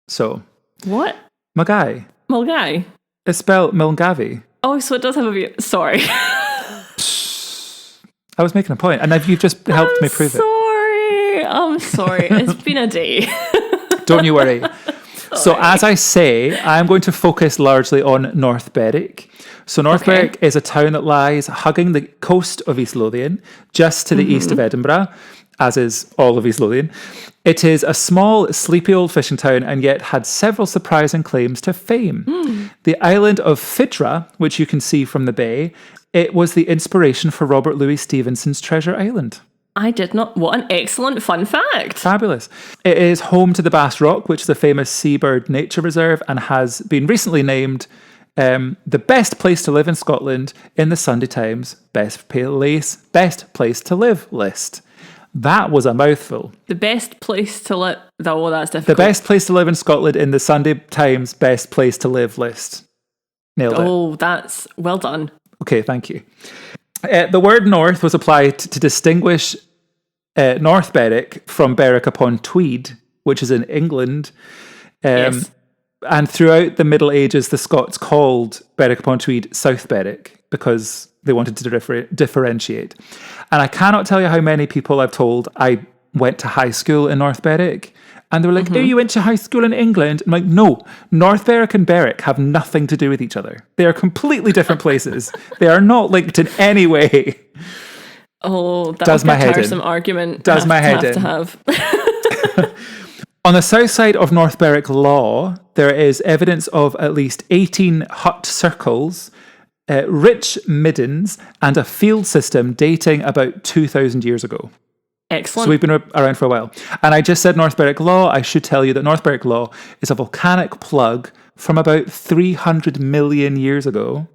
So What? Mulgai. Mulgai? It's spelled Milngavi. Oh, so it does have a V. Sorry. I was making a point, and you've just helped me prove it. I'm sorry. It's been a day. Don't you worry. So as I say, I'm going to focus largely on North Berwick. So North Berwick is a town that lies hugging the coast of East Lothian, just to the east of Edinburgh, as is all of East Lothian. It is a small, sleepy old fishing town and yet had several surprising claims to fame. The island of Fidra, which you can see from the bay, it was the inspiration for Robert Louis Stevenson's Treasure Island. I did not. What an excellent fun fact. Fabulous. It is home to the Bass Rock, which is a famous seabird nature reserve and has been recently named the best place to live in Scotland in the Sunday Times best place to live list. That was a mouthful. The best place to live. Oh, that's difficult. The best place to live in Scotland in the Sunday Times best place to live list. Nailed it. Oh, that's well done. Okay, thank you. The word north was applied to distinguish North Berwick from Berwick upon Tweed, which is in England. Yes. And throughout the Middle Ages, the Scots called Berwick upon Tweed South Berwick because they wanted to differentiate. And I cannot tell you how many people I've told I went to high school in North Berwick. And they were like, oh, you went to high school in England? I'm like, no, North Berwick and Berwick have nothing to do with each other. They are completely different places. They are not linked in any way. Oh, that was a tiresome argument. Does my head in. On the south side of North Berwick Law, there is evidence of at least 18 hut circles, rich middens, and a field system dating about 2,000 years ago. Excellent. So we've been around for a while. And I just said North Berwick Law. I should tell you that North Berwick Law is a volcanic plug from about 300 million years ago.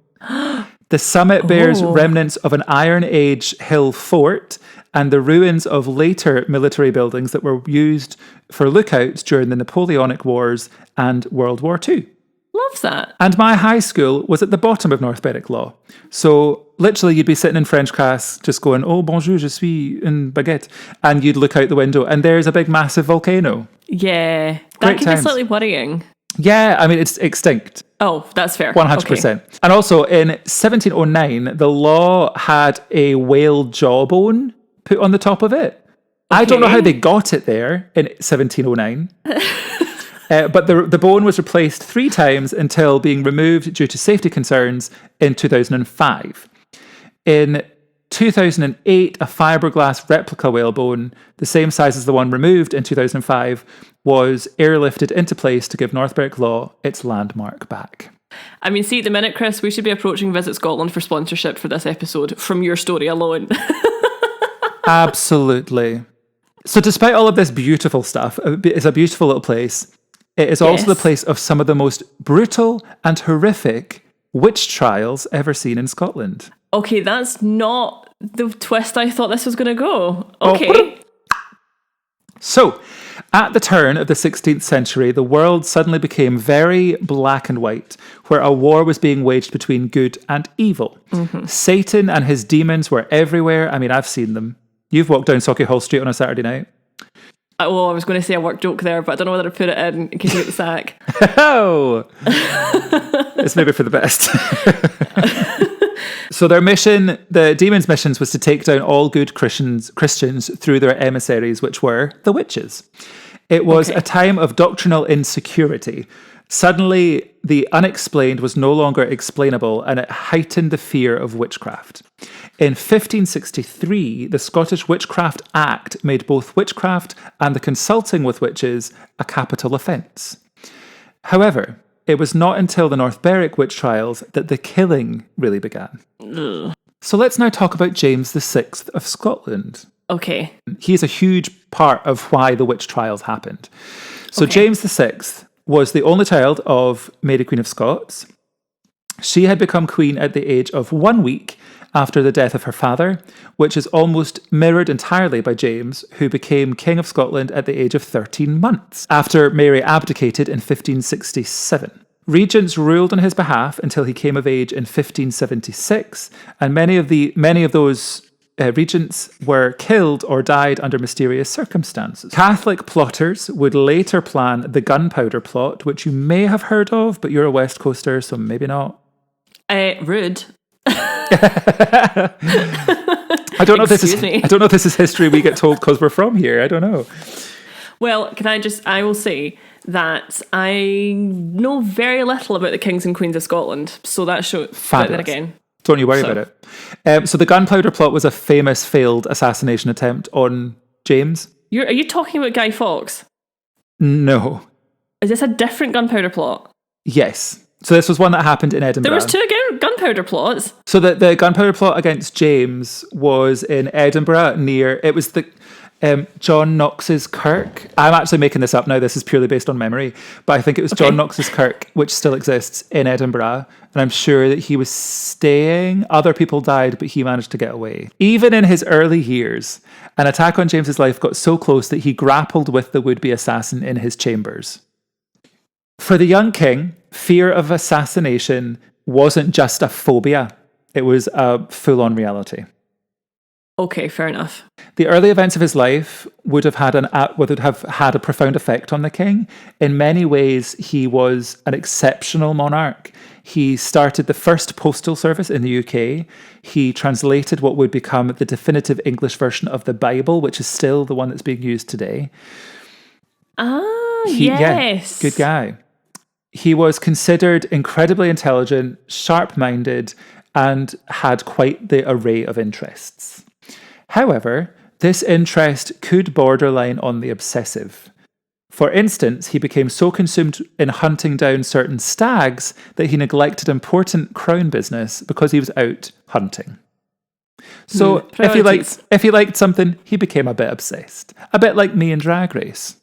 The summit bears remnants of an Iron Age hill fort and the ruins of later military buildings that were used for lookouts during the Napoleonic Wars and World War II. Loves that. And my high school was at the bottom of North Berwick Law. So literally you'd be sitting in French class just going, oh, bonjour, je suis une baguette. And you'd look out the window and there's a big massive volcano. Yeah. That Great can times. be slightly worrying. Yeah, I mean, it's extinct. Oh, that's fair. 100%. Okay. And also in 1709, the law had a whale jawbone put on the top of it. Okay. I don't know how they got it there in 1709. But the bone was replaced 3 times until being removed due to safety concerns in 2005. In 2008, a fiberglass replica whalebone, the same size as the one removed in 2005, was airlifted into place to give North Berwick Law its landmark back. I mean, see, at the minute, Chris, we should be approaching Visit Scotland for sponsorship for this episode from your story alone. Absolutely. So despite all of this beautiful stuff, it's a beautiful little place. It is also the place of some of the most brutal and horrific witch trials ever seen in Scotland. Okay, that's not the twist I thought this was going to go. Okay. So, at the turn of the 16th century, the world suddenly became very black and white, where a war was being waged between good and evil. Mm-hmm. Satan and his demons were everywhere. I mean, I've seen them. You've walked down Sauchiehall Street on a Saturday night. Oh, I was going to say a work joke there, but I don't know whether to put it in case you get the sack. Oh! It's maybe for the best. So their mission, the demons' missions, was to take down all good Christians through their emissaries, which were the witches. It was a time of doctrinal insecurity. Suddenly, the unexplained was no longer explainable, and it heightened the fear of witchcraft. In 1563, the Scottish Witchcraft Act made both witchcraft and the consulting with witches a capital offence. However, it was not until the North Berwick Witch Trials that the killing really began. Ugh. So let's now talk about James VI of Scotland. Okay. He's a huge part of why the witch trials happened. So James VI was the only child of Mary Queen of Scots. She had become queen at the age of 1 week after the death of her father, which is almost mirrored entirely by James, who became King of Scotland at the age of 13 months, after Mary abdicated in 1567. Regents ruled on his behalf until he came of age in 1576, and many of those regents were killed or died under mysterious circumstances. Catholic plotters would later plan the gunpowder plot, which you may have heard of, but you're a West Coaster, so maybe not. Rude. I don't know if this is history we get told because we're from here. I don't know. Well, I will say that I know very little about the kings and queens of Scotland, so that shows. But then again, don't you worry about it. So the gunpowder plot was a famous failed assassination attempt on James. Are you talking about Guy Fawkes? No. Is this a different gunpowder plot? Yes. So this was one that happened in Edinburgh. There was two gunpowder plots. So the gunpowder plot against James was in Edinburgh it was the John Knox's Kirk. I'm actually making this up now. This is purely based on memory. But I think it was John Knox's Kirk, which still exists in Edinburgh. And I'm sure that he was staying. Other people died, but he managed to get away. Even in his early years, an attack on James's life got so close that he grappled with the would-be assassin in his chambers. For the young king, fear of assassination wasn't just a phobia. It was a full-on reality. Okay, fair enough. The early events of his life would have had a profound effect on the king. In many ways, he was an exceptional monarch. He started the first postal service in the UK. He translated what would become the definitive English version of the Bible, which is still the one that's being used today. Yes. Yeah, good guy. He was considered incredibly intelligent, sharp-minded, and had quite the array of interests. However, this interest could borderline on the obsessive. For instance, he became so consumed in hunting down certain stags that he neglected important crown business because he was out hunting. So if he liked something, he became a bit obsessed. A bit like me in Drag Race.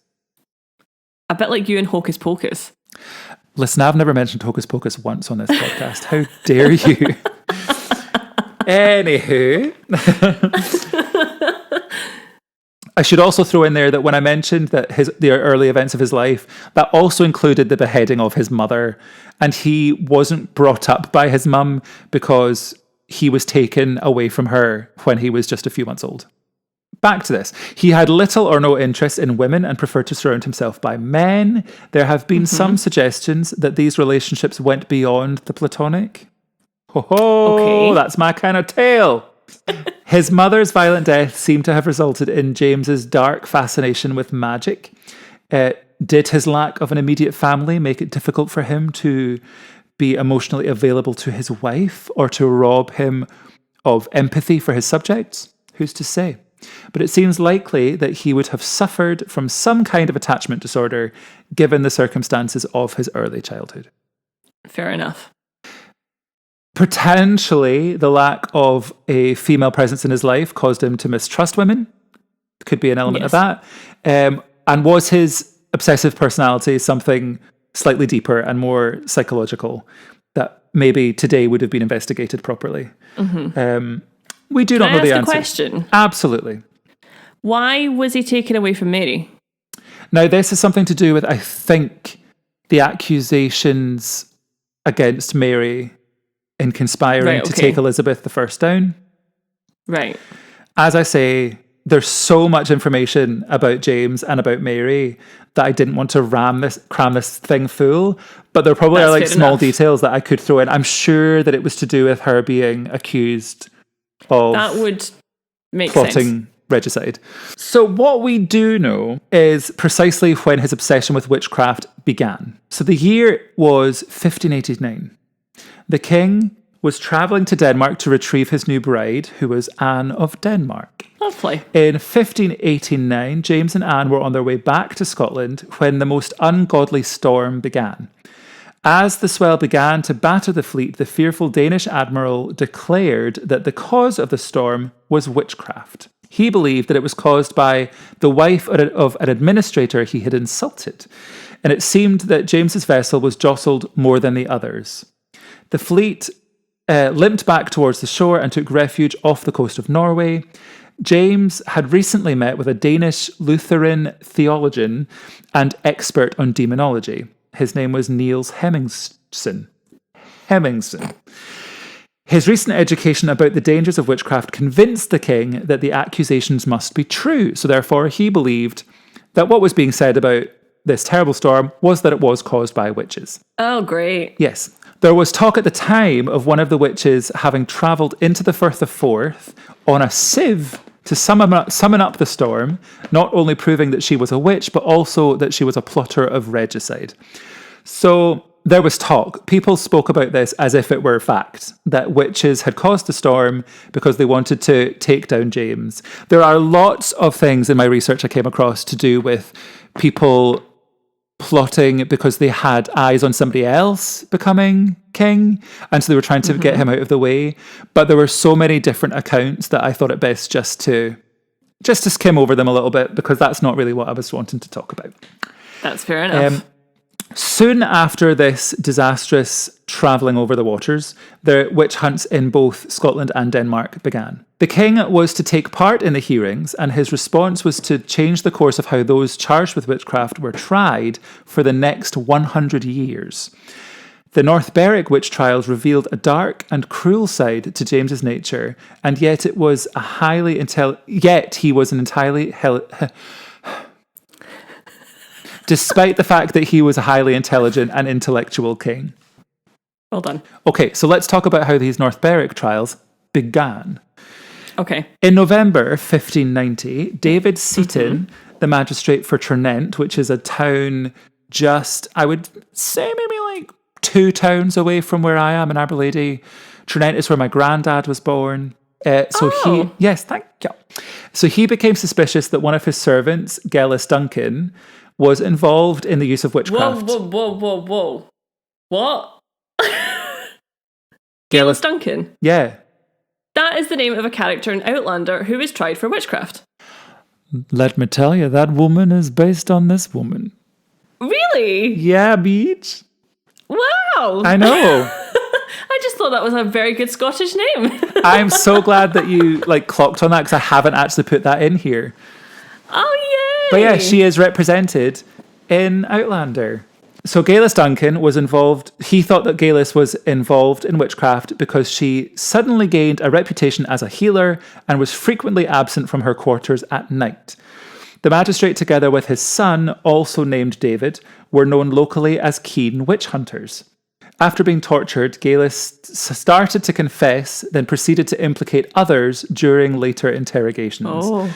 A bit like you in Hocus Pocus. Listen, I've never mentioned Hocus Pocus once on this podcast. How dare you? Anywho. I should also throw in there that when I mentioned that the early events of his life, that also included the beheading of his mother. And he wasn't brought up by his mum because he was taken away from her when he was just a few months old. Back to this. He had little or no interest in women and preferred to surround himself by men. There have been some suggestions that these relationships went beyond the platonic. Okay. That's my kind of tale. His mother's violent death seemed to have resulted in James's dark fascination with magic. Did his lack of an immediate family make it difficult for him to be emotionally available to his wife or to rob him of empathy for his subjects? Who's to say? But it seems likely that he would have suffered from some kind of attachment disorder given the circumstances of his early childhood. Fair enough. Potentially, the lack of a female presence in his life caused him to mistrust women. Could be an element of that. And was his obsessive personality something slightly deeper and more psychological that maybe today would have been investigated properly? We do not know the answer. Can I ask a question? Absolutely. Why was he taken away from Mary? Now, this is something to do with, I think, the accusations against Mary in conspiring to take Elizabeth I down. Right. As I say, there's so much information about James and about Mary that I didn't want to cram this thing full. But there probably are like small details that I could throw in. I'm sure that it was to do with her being accused of that would make plotting sense. regicide. So what we do know is precisely when his obsession with witchcraft began. So the year was 1589. The king was travelling to Denmark to retrieve his new bride, who was Anne of Denmark. Lovely. In 1589, James and Anne were on their way back to Scotland when the most ungodly storm began. As the swell began to batter the fleet, the fearful Danish admiral declared that the cause of the storm was witchcraft. He believed that it was caused by the wife of an administrator he had insulted, and it seemed that James's vessel was jostled more than the others. The fleet limped back towards the shore and took refuge off the coast of Norway. James had recently met with a Danish Lutheran theologian and expert on demonology. His name was Niels Hemmingsen. His recent education about the dangers of witchcraft convinced the king that the accusations must be true. So therefore, he believed that what was being said about this terrible storm was that it was caused by witches. Oh, great. Yes. There was talk at the time of one of the witches having travelled into the Firth of Forth on a sieve to summon up the storm, not only proving that she was a witch, but also that she was a plotter of regicide. So there was talk. People spoke about this as if it were fact, that witches had caused the storm because they wanted to take down James. There are lots of things in my research I came across to do with people plotting because they had eyes on somebody else becoming king, and so they were trying to get him out of the way. But there were so many different accounts that I thought it best just to skim over them a little bit, because that's not really what I was wanting to talk about. That's fair enough. Soon after this disastrous travelling over the waters, the witch hunts in both Scotland and Denmark began. The king was to take part in the hearings, and his response was to change the course of how those charged with witchcraft were tried for the next 100 years. The North Berwick Witch Trials revealed a dark and cruel side to James's nature, and yet he was despite the fact that he was a highly intelligent and intellectual king. Well done. Okay, so let's talk about how these North Berwick trials began. Okay. In November 1590, David Seaton, the magistrate for Ternent, which is a town just, I would say maybe like 2 towns away from where I am in Aberlady. Ternent is where my granddad was born. Yes, thank you. So he became suspicious that one of his servants, Gellis Duncan, was involved in the use of witchcraft. Whoa. What? Gellis Duncan? Yeah. That is the name of a character in Outlander who is tried for witchcraft. Let me tell you, that woman is based on this woman. Really? Yeah, bitch. Wow. I know. I just thought that was a very good Scottish name. I'm so glad that you clocked on that, because I haven't actually put that in here. Oh, yay. But yeah, she is represented in Outlander. So Gellis Duncan was involved. He thought that Gellis was involved in witchcraft because she suddenly gained a reputation as a healer and was frequently absent from her quarters at night. The magistrate, together with his son, also named David, were known locally as keen witch hunters. After being tortured, Gellis started to confess, then proceeded to implicate others during later interrogations. Oh.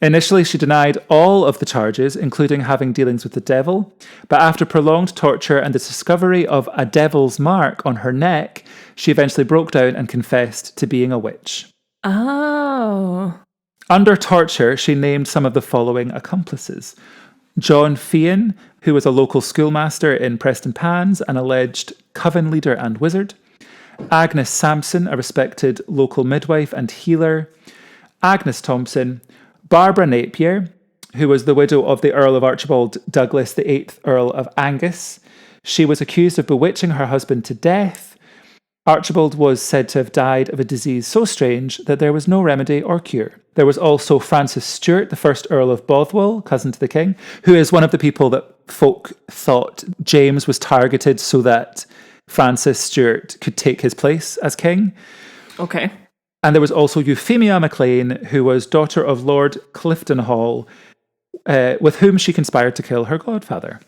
Initially, she denied all of the charges, including having dealings with the devil, but after prolonged torture and the discovery of a devil's mark on her neck, she eventually broke down and confessed to being a witch. Oh. Under torture, she named some of the following accomplices. John Fian, who was a local schoolmaster in Prestonpans, an alleged coven leader and wizard. Agnes Sampson, a respected local midwife and healer. Agnes Thompson. Barbara Napier, who was the widow of the Earl of Archibald Douglas, the 8th Earl of Angus. She was accused of bewitching her husband to death. Archibald was said to have died of a disease so strange that there was no remedy or cure. There was also Francis Stewart, the 1st Earl of Bothwell, cousin to the king, who is one of the people that folk thought James was targeted so that Francis Stewart could take his place as king. Okay. And there was also Euphemia MacLean, who was daughter of Lord Clifton Hall, with whom she conspired to kill her godfather.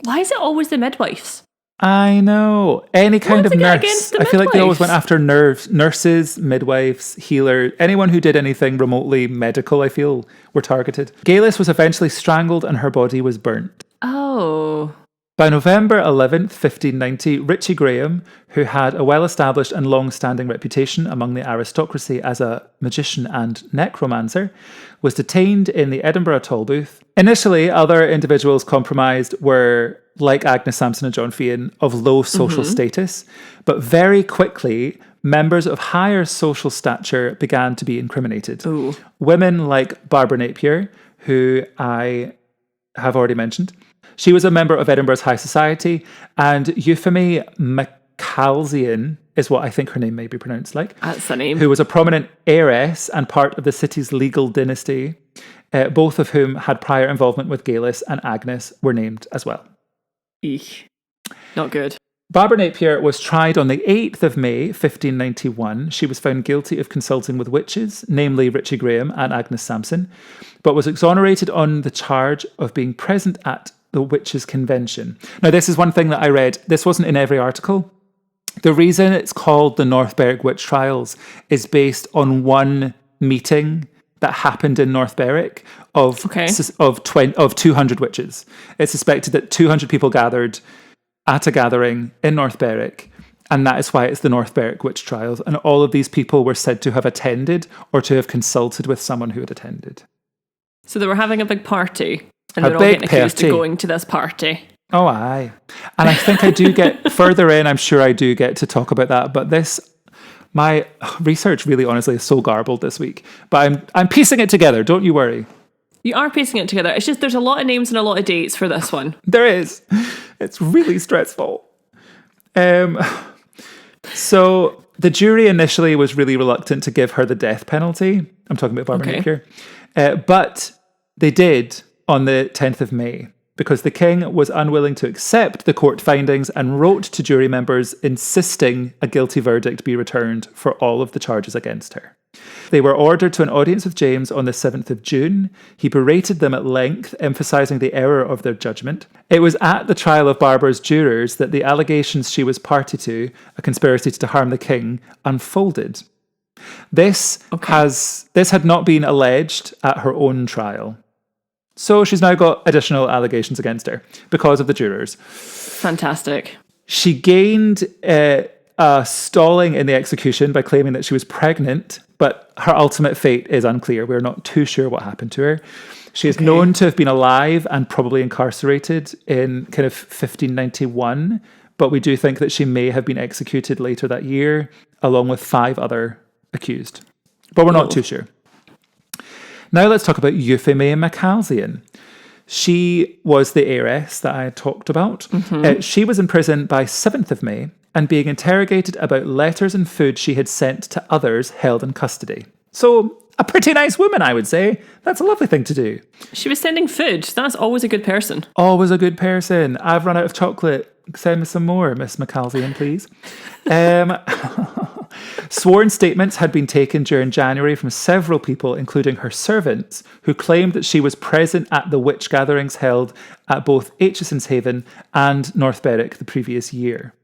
Why is it always the midwives? I know. Any kind of nurse. I feel like they always went after nurses, midwives, healers, anyone who did anything remotely medical, I feel, were targeted. Galis was eventually strangled and her body was burnt. Oh. By November 11th, 1590, Richie Graham, who had a well-established and long-standing reputation among the aristocracy as a magician and necromancer, was detained in the Edinburgh Tolbooth. Initially, other individuals compromised were, like Agnes Sampson and John Fian, of low social status, but very quickly, members of higher social stature began to be incriminated. Ooh. Women like Barbara Napier, who I have already mentioned. She was a member of Edinburgh's high society, and Euphemie McCalzian is what I think her name may be pronounced like. That's the name. Who was a prominent heiress and part of the city's legal dynasty, both of whom had prior involvement with Galis, and Agnes were named as well. Eek. Not good. Barbara Napier was tried on the 8th of May, 1591. She was found guilty of consulting with witches, namely Richie Graham and Agnes Sampson, but was exonerated on the charge of being present at the witches' convention. Now, this is one thing that I read. This wasn't in every article. The reason it's called the North Berwick Witch Trials is based on one meeting that happened in North Berwick of 200 witches. It's suspected that 200 people gathered at a gathering in North Berwick, and that is why it's the North Berwick Witch Trials. And all of these people were said to have attended or to have consulted with someone who had attended. So they were having a big party. And they're all getting accused of going to this party. Oh, aye. And I think I do get further in, I'm sure I do get to talk about that. But my research really honestly is so garbled this week. But I'm piecing it together, don't you worry. You are piecing it together. It's just there's a lot of names and a lot of dates for this one. There is. It's really stressful. So the jury initially was really reluctant to give her the death penalty. I'm talking about Barbara Napier. But they did on the 10th of May, because the king was unwilling to accept the court findings and wrote to jury members insisting a guilty verdict be returned for all of the charges against her. They were ordered to an audience with James on the 7th of June. He berated them at length, emphasising the error of their judgment. It was at the trial of Barbara's jurors that the allegations she was party to, a conspiracy to harm the king, unfolded. This had not been alleged at her own trial. So she's now got additional allegations against her because of the jurors. Fantastic. She gained a stalling in the execution by claiming that she was pregnant, but her ultimate fate is unclear. We're not too sure what happened to her. She is known to have been alive and probably incarcerated in kind of 1591, but we do think that she may have been executed later that year, along with 5 other accused. But we're not too sure. Now let's talk about Euphemie McCalzian. She was the heiress that I had talked about. She was in prison by 7th of May and being interrogated about letters and food she had sent to others held in custody. So a pretty nice woman, I would say. That's a lovely thing to do. She was sending food. That's always a good person. Always a good person. I've run out of chocolate. Send me some more, Miss McCalzian, please. Sworn statements had been taken during January from several people, including her servants, who claimed that she was present at the witch gatherings held at both Aitchison's Haven and North Berwick the previous year.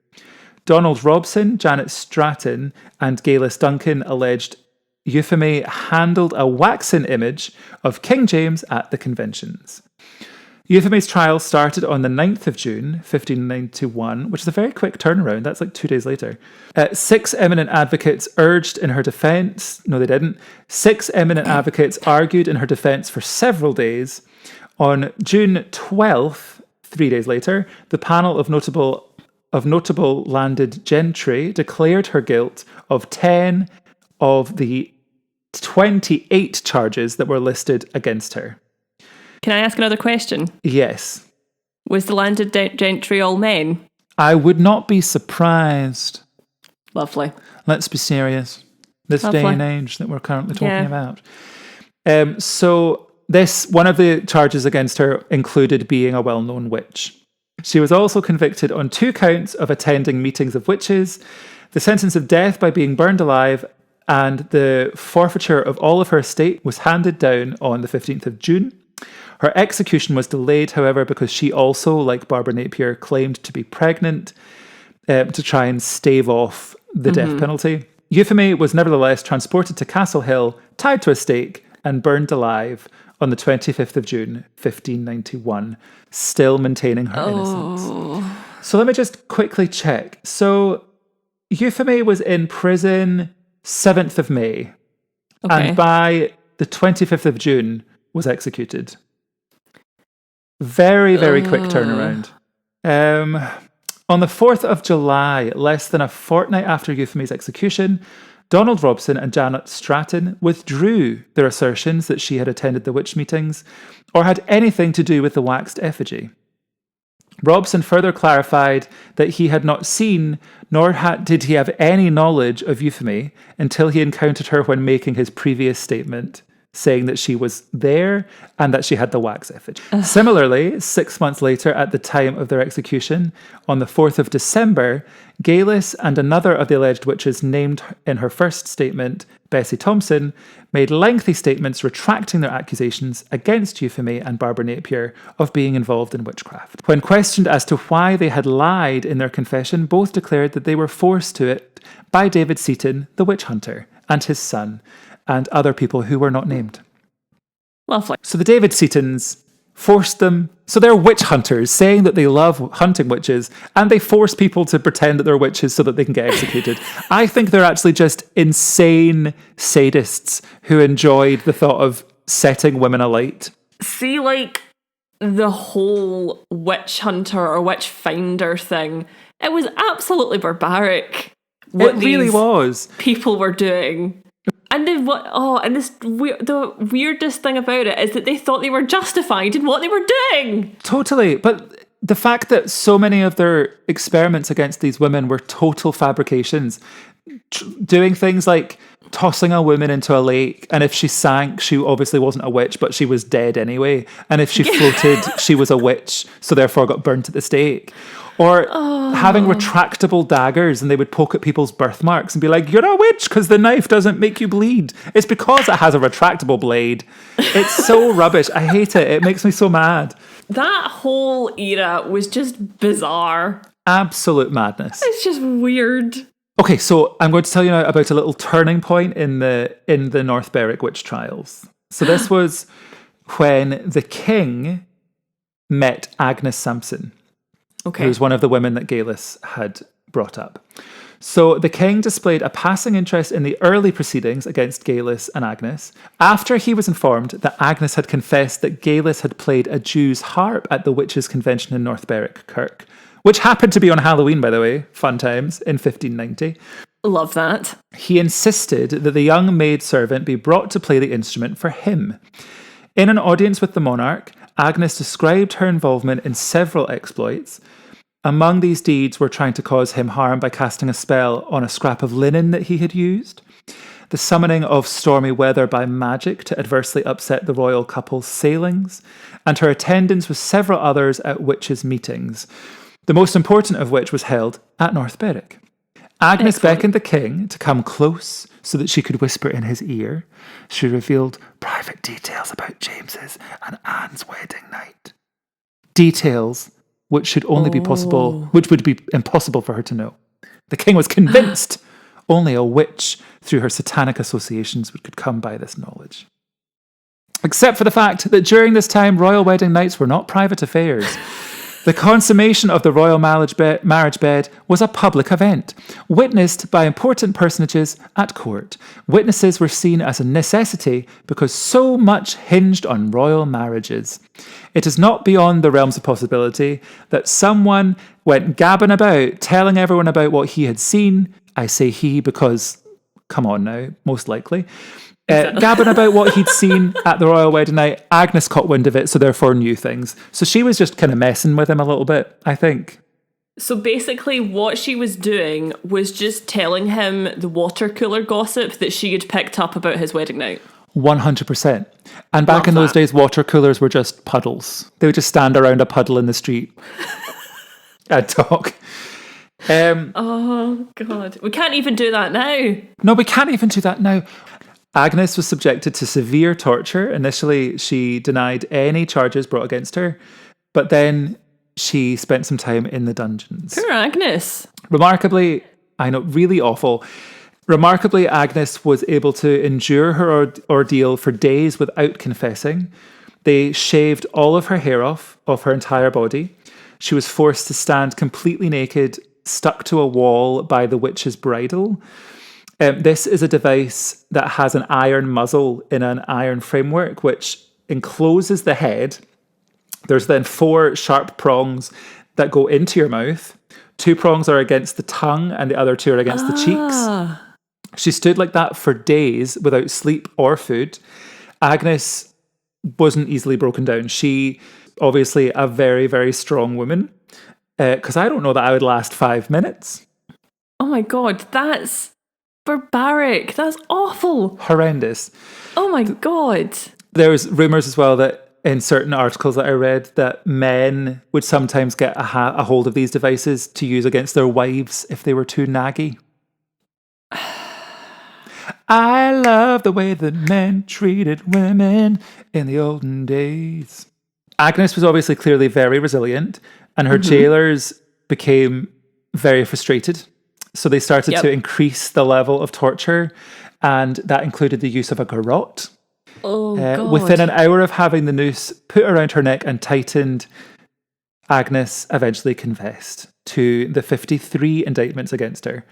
Donald Robson, Janet Stratton, and Galis Duncan alleged Euphemie handled a waxen image of King James at the conventions. Euphemie's trial started on the 9th of June, 1591, which is a very quick turnaround. That's like 2 days later. 6 eminent advocates urged in her defence. No, they didn't. 6 eminent advocates argued in her defence for several days. On June 12th, 3 days later, the panel of notable landed gentry declared her guilt of 10 of the 28 charges that were listed against her. Can I ask another question? Yes. Was the landed gentry all men? I would not be surprised. Lovely. Let's be serious. This day and age that we're currently talking about. So one of the charges against her included being a well-known witch. She was also convicted on 2 counts of attending meetings of witches, the sentence of death by being burned alive, and the forfeiture of all of her estate was handed down on the 15th of June. Her execution was delayed, however, because she also, like Barbara Napier, claimed to be pregnant to try and stave off the death penalty. Euphemie was nevertheless transported to Castle Hill, tied to a stake, and burned alive on the 25th of June, 1591, still maintaining her innocence. So let me just quickly check. So Euphemie was in prison 7th of May, and by the 25th of June was executed. Very, very quick turnaround. On the 4th of July, less than a fortnight after Euphemie's execution, Donald Robson and Janet Stratton withdrew their assertions that she had attended the witch meetings or had anything to do with the waxed effigy. Robson further clarified that he had not seen, nor did he have any knowledge of Euphemie until he encountered her when making his previous statement, saying that she was there and that she had the wax effigy. Similarly, 6 months later, at the time of their execution, on the 4th of December, Galis and another of the alleged witches named in her first statement, Bessie Thompson, made lengthy statements retracting their accusations against Euphemie and Barbara Napier of being involved in witchcraft. When questioned as to why they had lied in their confession, both declared that they were forced to it by David Seaton, the witch hunter, and his son, and other people who were not named. Lovely. So the David Seatons forced them. So they're witch hunters saying that they love hunting witches, and they force people to pretend that they're witches so that they can get executed. I think they're actually just insane sadists who enjoyed the thought of setting women alight. See, like, the whole witch hunter or witch finder thing, it was absolutely barbaric. It really was. People were doing. And the weirdest thing about it is that they thought they were justified in what they were doing. Totally. But the fact that so many of their experiments against these women were total fabrications, doing things like tossing a woman into a lake, and if she sank, she obviously wasn't a witch, but she was dead anyway. And if she floated, she was a witch, so therefore got burnt at the stake. Or having retractable daggers, and they would poke at people's birthmarks and be like, you're a witch because the knife doesn't make you bleed. It's because it has a retractable blade. It's so rubbish. I hate it. It makes me so mad. That whole era was just bizarre. Absolute madness. It's just weird. Okay, so I'm going to tell you now about a little turning point in the North Berwick Witch Trials. So this was when the king met Agnes Sampson. Okay. Who was one of the women that Galis had brought up. So the king displayed a passing interest in the early proceedings against Galis and Agnes after he was informed that Agnes had confessed that Galis had played a Jew's harp at the witches' convention in North Berwick Kirk, which happened to be on Halloween, by the way, fun times, in 1590. Love that. He insisted that the young maidservant be brought to play the instrument for him. In an audience with the monarch, Agnes described her involvement in several exploits. Among these deeds were trying to cause him harm by casting a spell on a scrap of linen that he had used, the summoning of stormy weather by magic to adversely upset the royal couple's sailings, and her attendance with several others at witches' meetings, the most important of which was held at North Berwick. Agnes beckoned the king to come close so that she could whisper in his ear. She revealed private details about James's and Anne's wedding night. Details which should only be possible, which would be impossible for her to know. The king was convinced only a witch, through her satanic associations, could come by this knowledge. Except for the fact that during this time, royal wedding nights were not private affairs. The consummation of the royal marriage bed was a public event, witnessed by important personages at court. Witnesses were seen as a necessity because so much hinged on royal marriages. It is not beyond the realms of possibility that someone went gabbing about, telling everyone about what he had seen. I say he because, come on now, most likely. Gabbing about what he'd seen at the royal wedding night. Agnes caught wind of it, so therefore knew things. So she was just kind of messing with him a little bit, I think. So basically what she was doing was just telling him the water cooler gossip that she had picked up about his wedding night. 100%. And back in those days, water coolers were just puddles. They would just stand around a puddle in the street and talk. Oh, God. We can't even do that now. No, we can't even do that now. Agnes was subjected to severe torture. Initially, she denied any charges brought against her, but then she spent some time in the dungeons. Poor Agnes. Remarkably, I know, really awful. Remarkably, Agnes was able to endure her ordeal for days without confessing. They shaved all of her hair off her entire body. She was forced to stand completely naked, stuck to a wall by the witch's bridle. This is a device that has an iron muzzle in an iron framework, which encloses the head. There's then 4 sharp prongs that go into your mouth. 2 prongs are against the tongue and the other 2 are against the cheeks. She stood like that for days without sleep or food. Agnes wasn't easily broken down. She, obviously, a very, very strong woman. Because I don't know that I would last 5 minutes. Oh my God, that's barbaric. That's awful. Horrendous. Oh my God. There was rumours as well that in certain articles that I read that men would sometimes get a hold of these devices to use against their wives if they were too naggy. I love the way that men treated women in the olden days. Agnes was obviously clearly very resilient, and her jailers became very frustrated. So they started to increase the level of torture, and that included the use of a garrote. Oh, God. Within an hour of having the noose put around her neck and tightened, Agnes eventually confessed to the 53 indictments against her.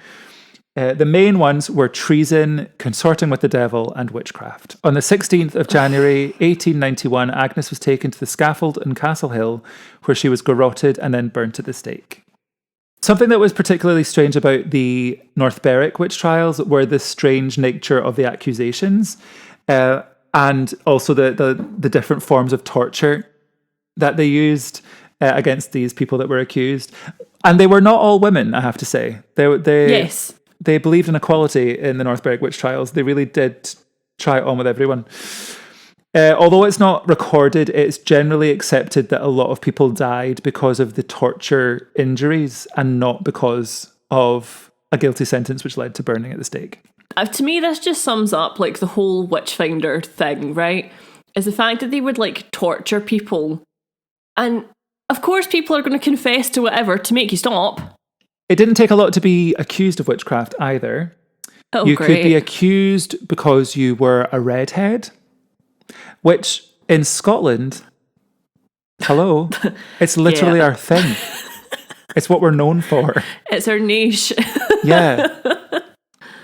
The main ones were treason, consorting with the devil, and witchcraft. On the 16th of January 1891, Agnes was taken to the scaffold in Castle Hill, where she was garroted and then burnt at the stake. Something that was particularly strange about the North Berwick Witch Trials were the strange nature of the accusations, and also the different forms of torture that they used against these people that were accused. And they were not all women, I have to say. Yes. They believed in equality in the North Berwick Witch Trials. They really did try it on with everyone. Although it's not recorded, it's generally accepted that a lot of people died because of the torture injuries and not because of a guilty sentence which led to burning at the stake. To me, this just sums up like the whole Witchfinder thing, right? Is the fact that they would like torture people. And of course people are going to confess to whatever to make you stop. It didn't take a lot to be accused of witchcraft either. Oh, you great. could be accused because you were a redhead, which in Scotland, hello, it's literally our thing. It's what we're known for. It's our niche. Yeah.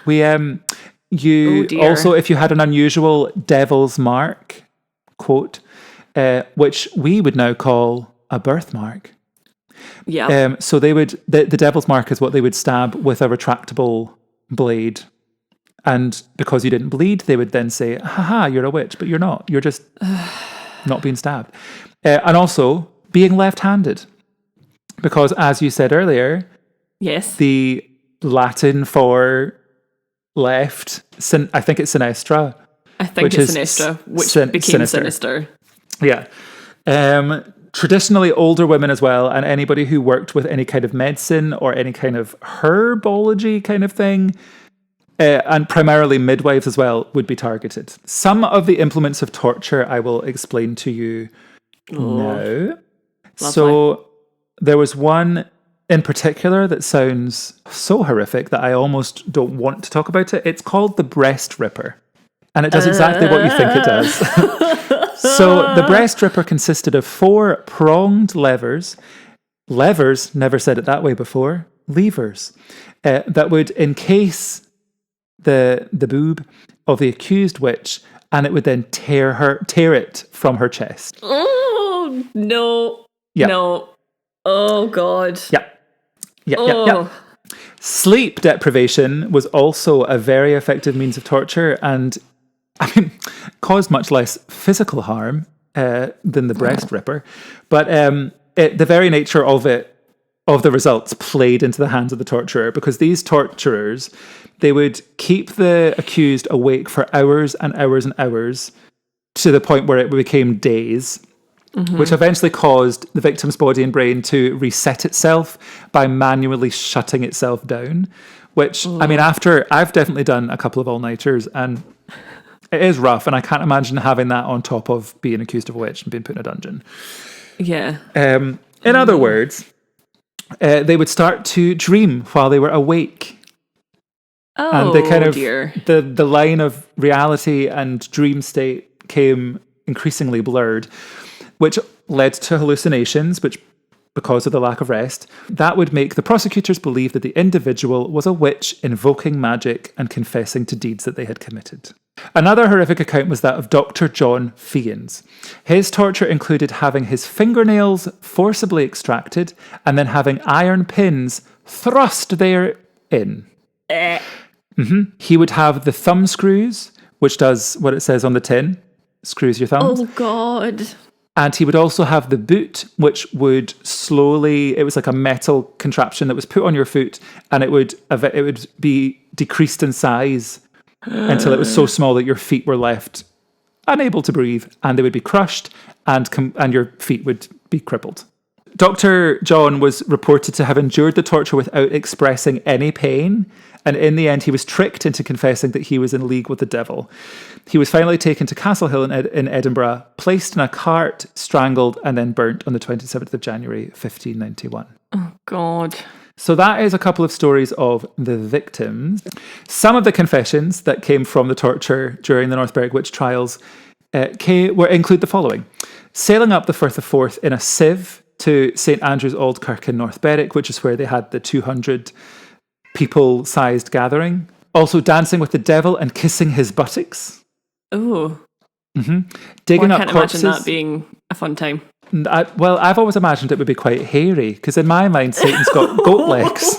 We also, if you had an unusual devil's mark, quote, which we would now call a birthmark. Yeah. So they would the devil's mark is what they would stab with a retractable blade, and because you didn't bleed, they would then say, "Haha, you're a witch," but you're not. You're just not being stabbed, and also being left-handed, because as you said earlier, yes, the Latin for left, I think it's sinistra. I think it's sinistra, which became sinister. Yeah. Traditionally, older women as well, and anybody who worked with any kind of medicine or any kind of herbology kind of thing, and primarily midwives as well, would be targeted. Some of the implements of torture I will explain to you now. Lovely. So there was one in particular that sounds so horrific that I almost don't want to talk about it. It's called the breast ripper, and it does exactly what you think it does. So the breast ripper consisted of 4 pronged levers. Levers, never said it that way before. Levers. That would encase the boob of the accused witch, and it would then tear it from her chest. Oh, no. Yep. No. Oh, God. Yeah. Sleep deprivation was also a very effective means of torture, and caused much less physical harm than the breast ripper, but the very nature of the results played into the hands of the torturer, because these torturers, they would keep the accused awake for hours and hours and hours to the point where it became days, which eventually caused the victim's body and brain to reset itself by manually shutting itself down. Which, I mean, after I've definitely done a couple of all-nighters, and it is rough, and I can't imagine having that on top of being accused of a witch and being put in a dungeon. Yeah. In other words, they would start to dream while they were awake. Oh, and they kind of, dear. The line of reality and dream state came increasingly blurred, which led to hallucinations, which, because of the lack of rest, that would make the prosecutors believe that the individual was a witch invoking magic and confessing to deeds that they had committed. Another horrific account was that of Dr. John Fiennes. His torture included having his fingernails forcibly extracted and then having iron pins thrust therein. He would have the thumb screws, which does what it says on the tin, screws your thumbs. Oh, God. And he would also have the boot, which would slowly, it was like a metal contraption that was put on your foot, and it would be decreased in size until it was so small that your feet were left unable to breathe, and they would be crushed, and your feet would be crippled. Dr. John was reported to have endured the torture without expressing any pain, and in the end he was tricked into confessing that he was in league with the devil. He was finally taken to Castle Hill in Edinburgh, placed in a cart, strangled, and then burnt on the 27th of January 1591. Oh, God. So that is a couple of stories of the victims. Some of the confessions that came from the torture during the North Berwick Witch Trials include the following. Sailing up the Firth of Forth in a sieve to St Andrew's Old Kirk in North Berwick, which is where they had the 200 people-sized gathering. Also dancing with the devil and kissing his buttocks. Oh. Digging I up can't corpses. imagine that being a fun time. I've always imagined it would be quite hairy, because in my mind, Satan's got goat legs.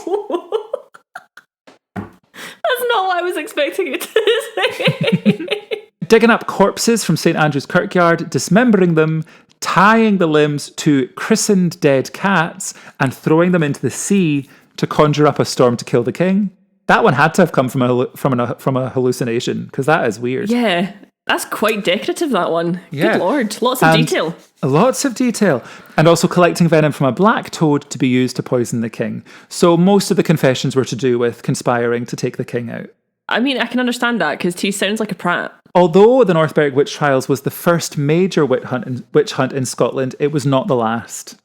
That's not what I was expecting you to say. Digging up corpses from St Andrew's Kirkyard, dismembering them, tying the limbs to christened dead cats, and throwing them into the sea to conjure up a storm to kill the king. That one had to have come from a hallucination, because that is weird. Yeah, that's quite decorative, that one. Yeah. Good Lord, lots of detail. Lots of detail. And also collecting venom from a black toad to be used to poison the king. So most of the confessions were to do with conspiring to take the king out. I mean, I can understand that, because he sounds like a prat. Although the North Berwick Witch Trials was the first major witch hunt in Scotland, it was not the last.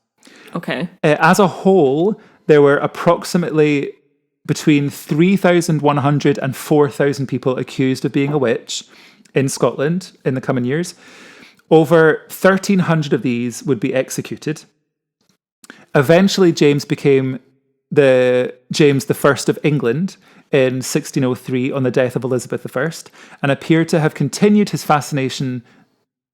Okay. As a whole, there were approximately between 3,100 and 4,000 people accused of being a witch in Scotland in the coming years. Over 1,300 of these would be executed. Eventually, James became James I of England in 1603 on the death of Elizabeth I, and appeared to have continued his fascination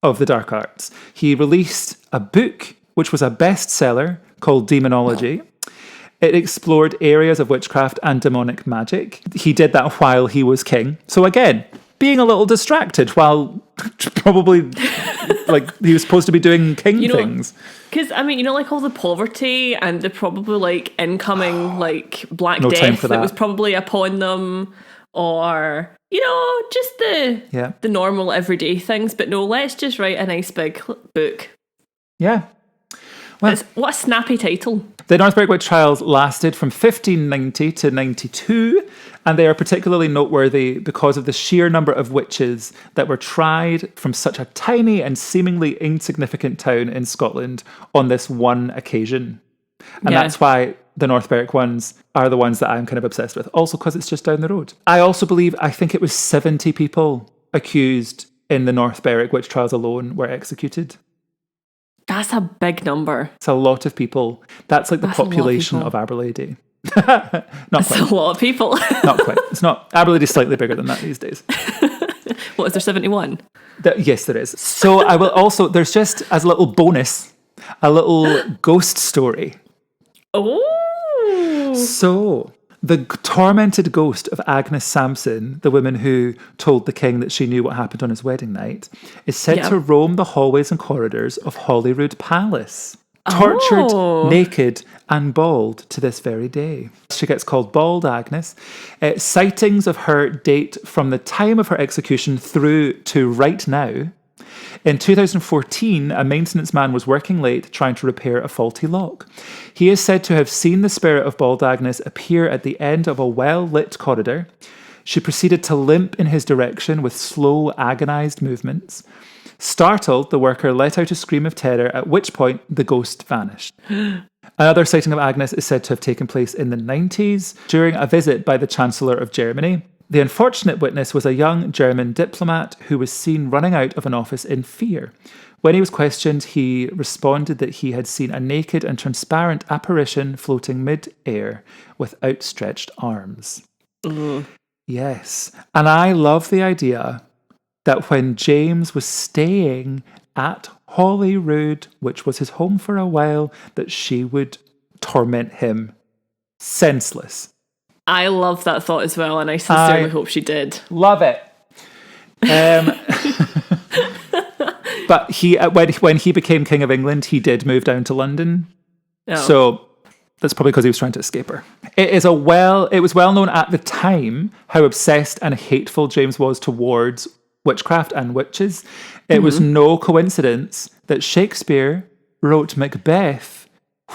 of the dark arts. He released a book, which was a bestseller, called Demonology. It explored areas of witchcraft and demonic magic. He did that while he was king. So again, being a little distracted while probably like he was supposed to be doing king things. Because, I mean, like all the poverty and the probably like incoming like Black No time Death for that that was probably upon them, or, just the normal everyday things. But no, let's just write a nice big book. Yeah. Well, What a snappy title. The North Berwick Witch Trials lasted from 1590 to 92, and they are particularly noteworthy because of the sheer number of witches that were tried from such a tiny and seemingly insignificant town in Scotland on this one occasion. And that's why the North Berwick ones are the ones that I'm kind of obsessed with. Also because it's just down the road. I think it was 70 people accused in the North Berwick Witch Trials alone were executed. That's a big number. It's a lot of people. That's like the population of Aberlady. Not That's quite. a lot of people. Not quite. It's not. Aberlady's slightly bigger than that these days. What, is there 71? Yes, there is. So I will also, there's just, as a little bonus, a little ghost story. Oh! So, the tormented ghost of Agnes Sampson, the woman who told the king that she knew what happened on his wedding night, is said to roam the hallways and corridors of Holyrood Palace, tortured, naked, and bald to this very day. She gets called Bald Agnes. Sightings of her date from the time of her execution through to right now In 2014, a maintenance man was working late trying to repair a faulty lock. He is said to have seen the spirit of Bald Agnes appear at the end of a well-lit corridor. She proceeded to limp in his direction with slow, agonised movements. Startled, the worker let out a scream of terror, at which point the ghost vanished. Another sighting of Agnes is said to have taken place in the 90s during a visit by the Chancellor of Germany. The unfortunate witness was a young German diplomat who was seen running out of an office in fear. When he was questioned, he responded that he had seen a naked and transparent apparition floating mid-air with outstretched arms. Mm. Yes. And I love the idea that when James was staying at Holyrood, which was his home for a while, that she would torment him senseless. I love that thought as well, and I sincerely hope she did. Love it. But he, when he became King of England, he did move down to London. Oh. So that's probably because he was trying to escape her. It was well known at the time how obsessed and hateful James was towards witchcraft and witches. It was no coincidence that Shakespeare wrote Macbeth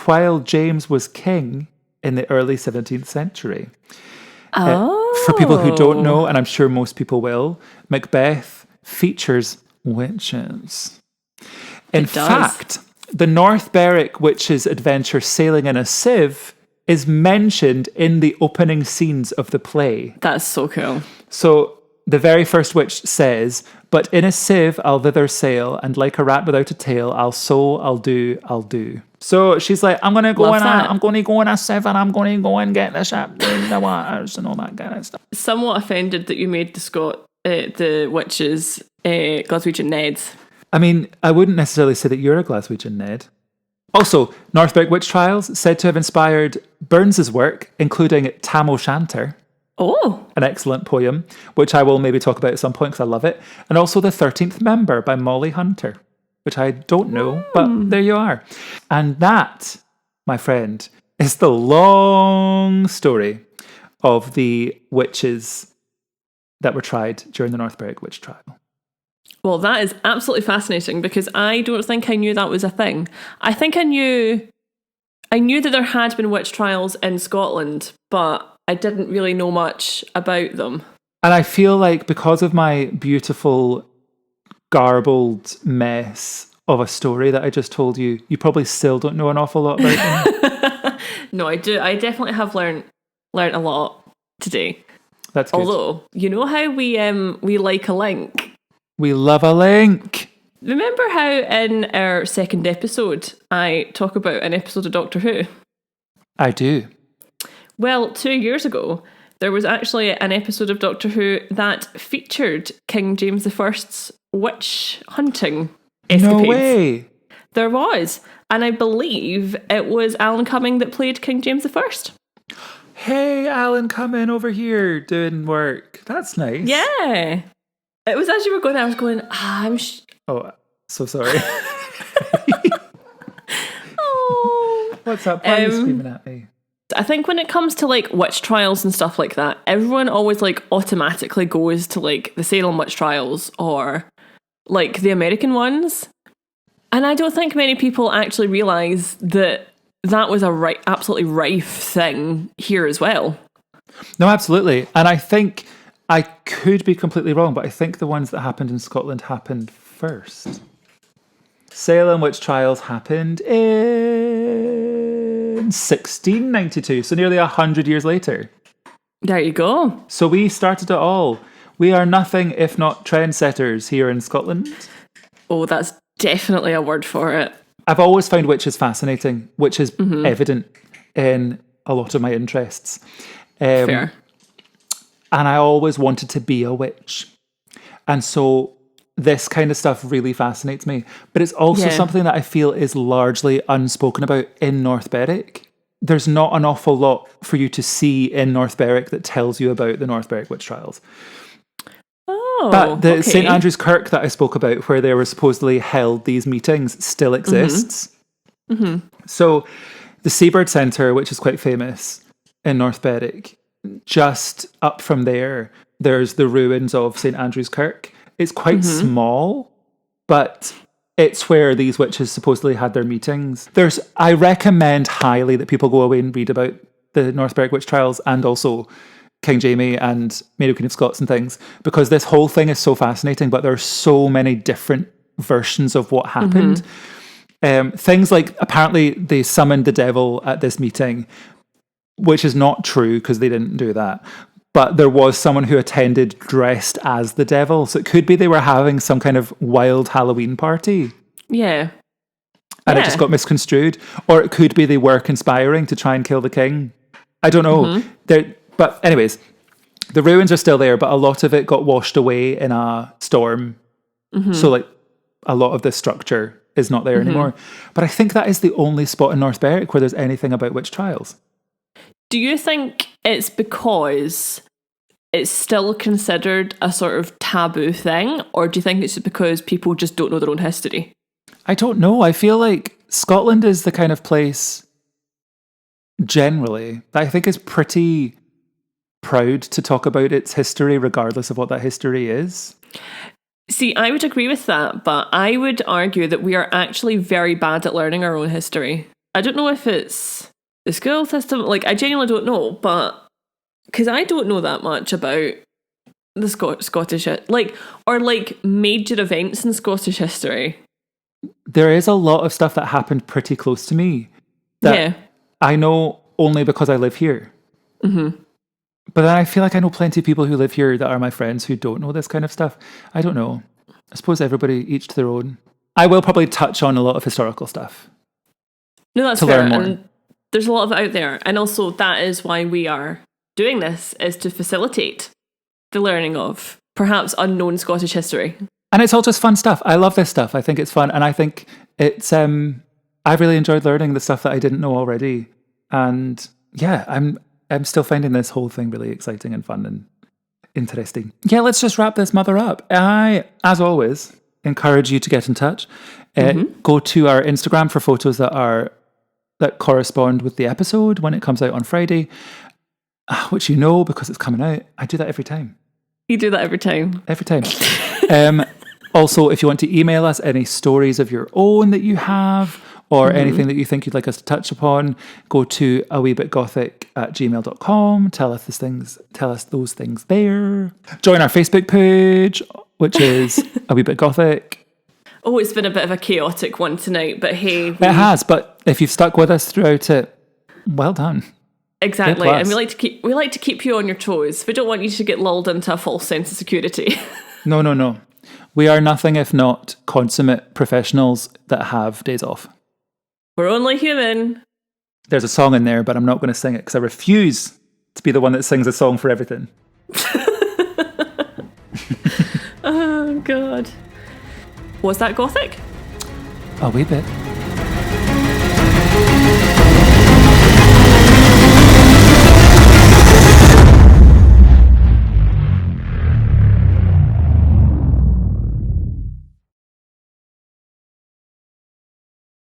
while James was king in the early 17th century. For people who don't know, and I'm sure most people will, Macbeth features witches. In fact, the North Berwick Witch's adventure sailing in a sieve is mentioned in the opening scenes of the play. That's so cool. So the very first witch says, "But in a sieve I'll thither sail, and like a rat without a tail, I'll sow, I'll do, I'll do." So she's like, I'm gonna go in a sieve, and I'm gonna go and get the ship in the waters and all that kind of stuff. Somewhat offended that you made the witches Glaswegian Neds. I mean, I wouldn't necessarily say that you're a Glaswegian Ned. Also, North Berwick Witch Trials said to have inspired Burns's work, including Tam O'Shanter. Oh. An excellent poem, which I will maybe talk about at some point because I love it. And also The 13th Member by Molly Hunter, which I don't know, but there you are. And that, my friend, is the long story of the witches that were tried during the North Berwick Witch Trial. Well, that is absolutely fascinating because I don't think I knew that was a thing. I think I knew that there had been witch trials in Scotland, but I didn't really know much about them. And I feel like because of my beautiful, garbled mess of a story that I just told you, you probably still don't know an awful lot about them. No, I do. I definitely have learned a lot today. That's good. Although, you know how we like a link? We love a link. Remember how in our second episode, I talk about an episode of Doctor Who? I do. Well, 2 years ago, there was actually an episode of Doctor Who that featured King James I's witch hunting escapades. No way. There was. And I believe it was Alan Cumming that played King James I. Hey, Alan, come in over here doing work. That's nice. Yeah. It was as you were going, I was going, Oh, so sorry. Oh. What's up? Why are you screaming at me? I think when it comes to like witch trials and stuff like that, everyone always like automatically goes to like the Salem witch trials or like the American ones. And I don't think many people actually realise that that was a absolutely rife thing here as well. No, absolutely. And I think I could be completely wrong, but I think the ones that happened in Scotland happened first. Salem witch trials happened in 1692, so nearly 100 years later. There you go. So we started it all. We are nothing if not trendsetters here in Scotland. Oh, that's definitely a word for it. I've always found witches fascinating, which is evident in a lot of my interests. Fair. And I always wanted to be a witch. And so this kind of stuff really fascinates me. But it's also something that I feel is largely unspoken about in North Berwick. There's not an awful lot for you to see in North Berwick that tells you about the North Berwick Witch Trials. Oh, but the okay. St. Andrew's Kirk that I spoke about, where they were supposedly held these meetings, still exists. Mm-hmm. So the Seabird Centre, which is quite famous in North Berwick, just up from there, there's the ruins of St. Andrew's Kirk. It's quite small, but it's where these witches supposedly had their meetings. I recommend highly that people go away and read about the North Berwick Witch Trials and also King Jamie and Mary Queen of Scots and things, because this whole thing is so fascinating, but there are so many different versions of what happened. Things like, apparently they summoned the devil at this meeting, which is not true because they didn't do that. But there was someone who attended dressed as the devil. So it could be they were having some kind of wild Halloween party. Yeah. And it just got misconstrued. Or it could be they were conspiring to try and kill the king. I don't know. But anyways, the ruins are still there, but a lot of it got washed away in a storm. So like a lot of the structure is not there anymore. But I think that is the only spot in North Berwick where there's anything about witch trials. Do you think it's because it's still considered a sort of taboo thing, or do you think it's because people just don't know their own history? I don't know. I feel like Scotland is the kind of place generally that I think is pretty proud to talk about its history regardless of what that history is. See, I would agree with that, but I would argue that we are actually very bad at learning our own history. I don't know if it's the school system, like I genuinely don't know, but because I don't know that much about the Scottish, or major events in Scottish history. There is a lot of stuff that happened pretty close to me that I know only because I live here. But then I feel like I know plenty of people who live here that are my friends who don't know this kind of stuff. I don't know. I suppose everybody, each to their own. I will probably touch on a lot of historical stuff. No, that's to fair. learn more. And there's a lot of it out there. And also that is why we are doing this, is to facilitate the learning of perhaps unknown Scottish history. And it's all just fun stuff. I love this stuff. I think it's fun. And I think it's, I've really enjoyed learning the stuff that I didn't know already. And yeah, I'm still finding this whole thing really exciting and fun and interesting. Yeah, let's just wrap this mother up. I, as always, encourage you to get in touch. Go to our Instagram for photos that correspond with the episode when it comes out on Friday, which you know because it's coming out. I do that every time. You do that every time. Every time. Also, if you want to email us any stories of your own that you have, or anything that you think you'd like us to touch upon, go to aweebitgothic@gmail.com. Tell us those things there. Join our Facebook page, which is A Wee Bit Gothic. Oh, it's been a bit of a chaotic one tonight, but hey. It has, but if you've stuck with us throughout it, well done. Exactly. And we like to keep you on your toes. We don't want you to get lulled into a false sense of security. No. We are nothing if not consummate professionals that have days off. We're only human. There's a song in there, but I'm not going to sing it because I refuse to be the one that sings a song for everything. Oh, God. Was that Gothic? A wee bit.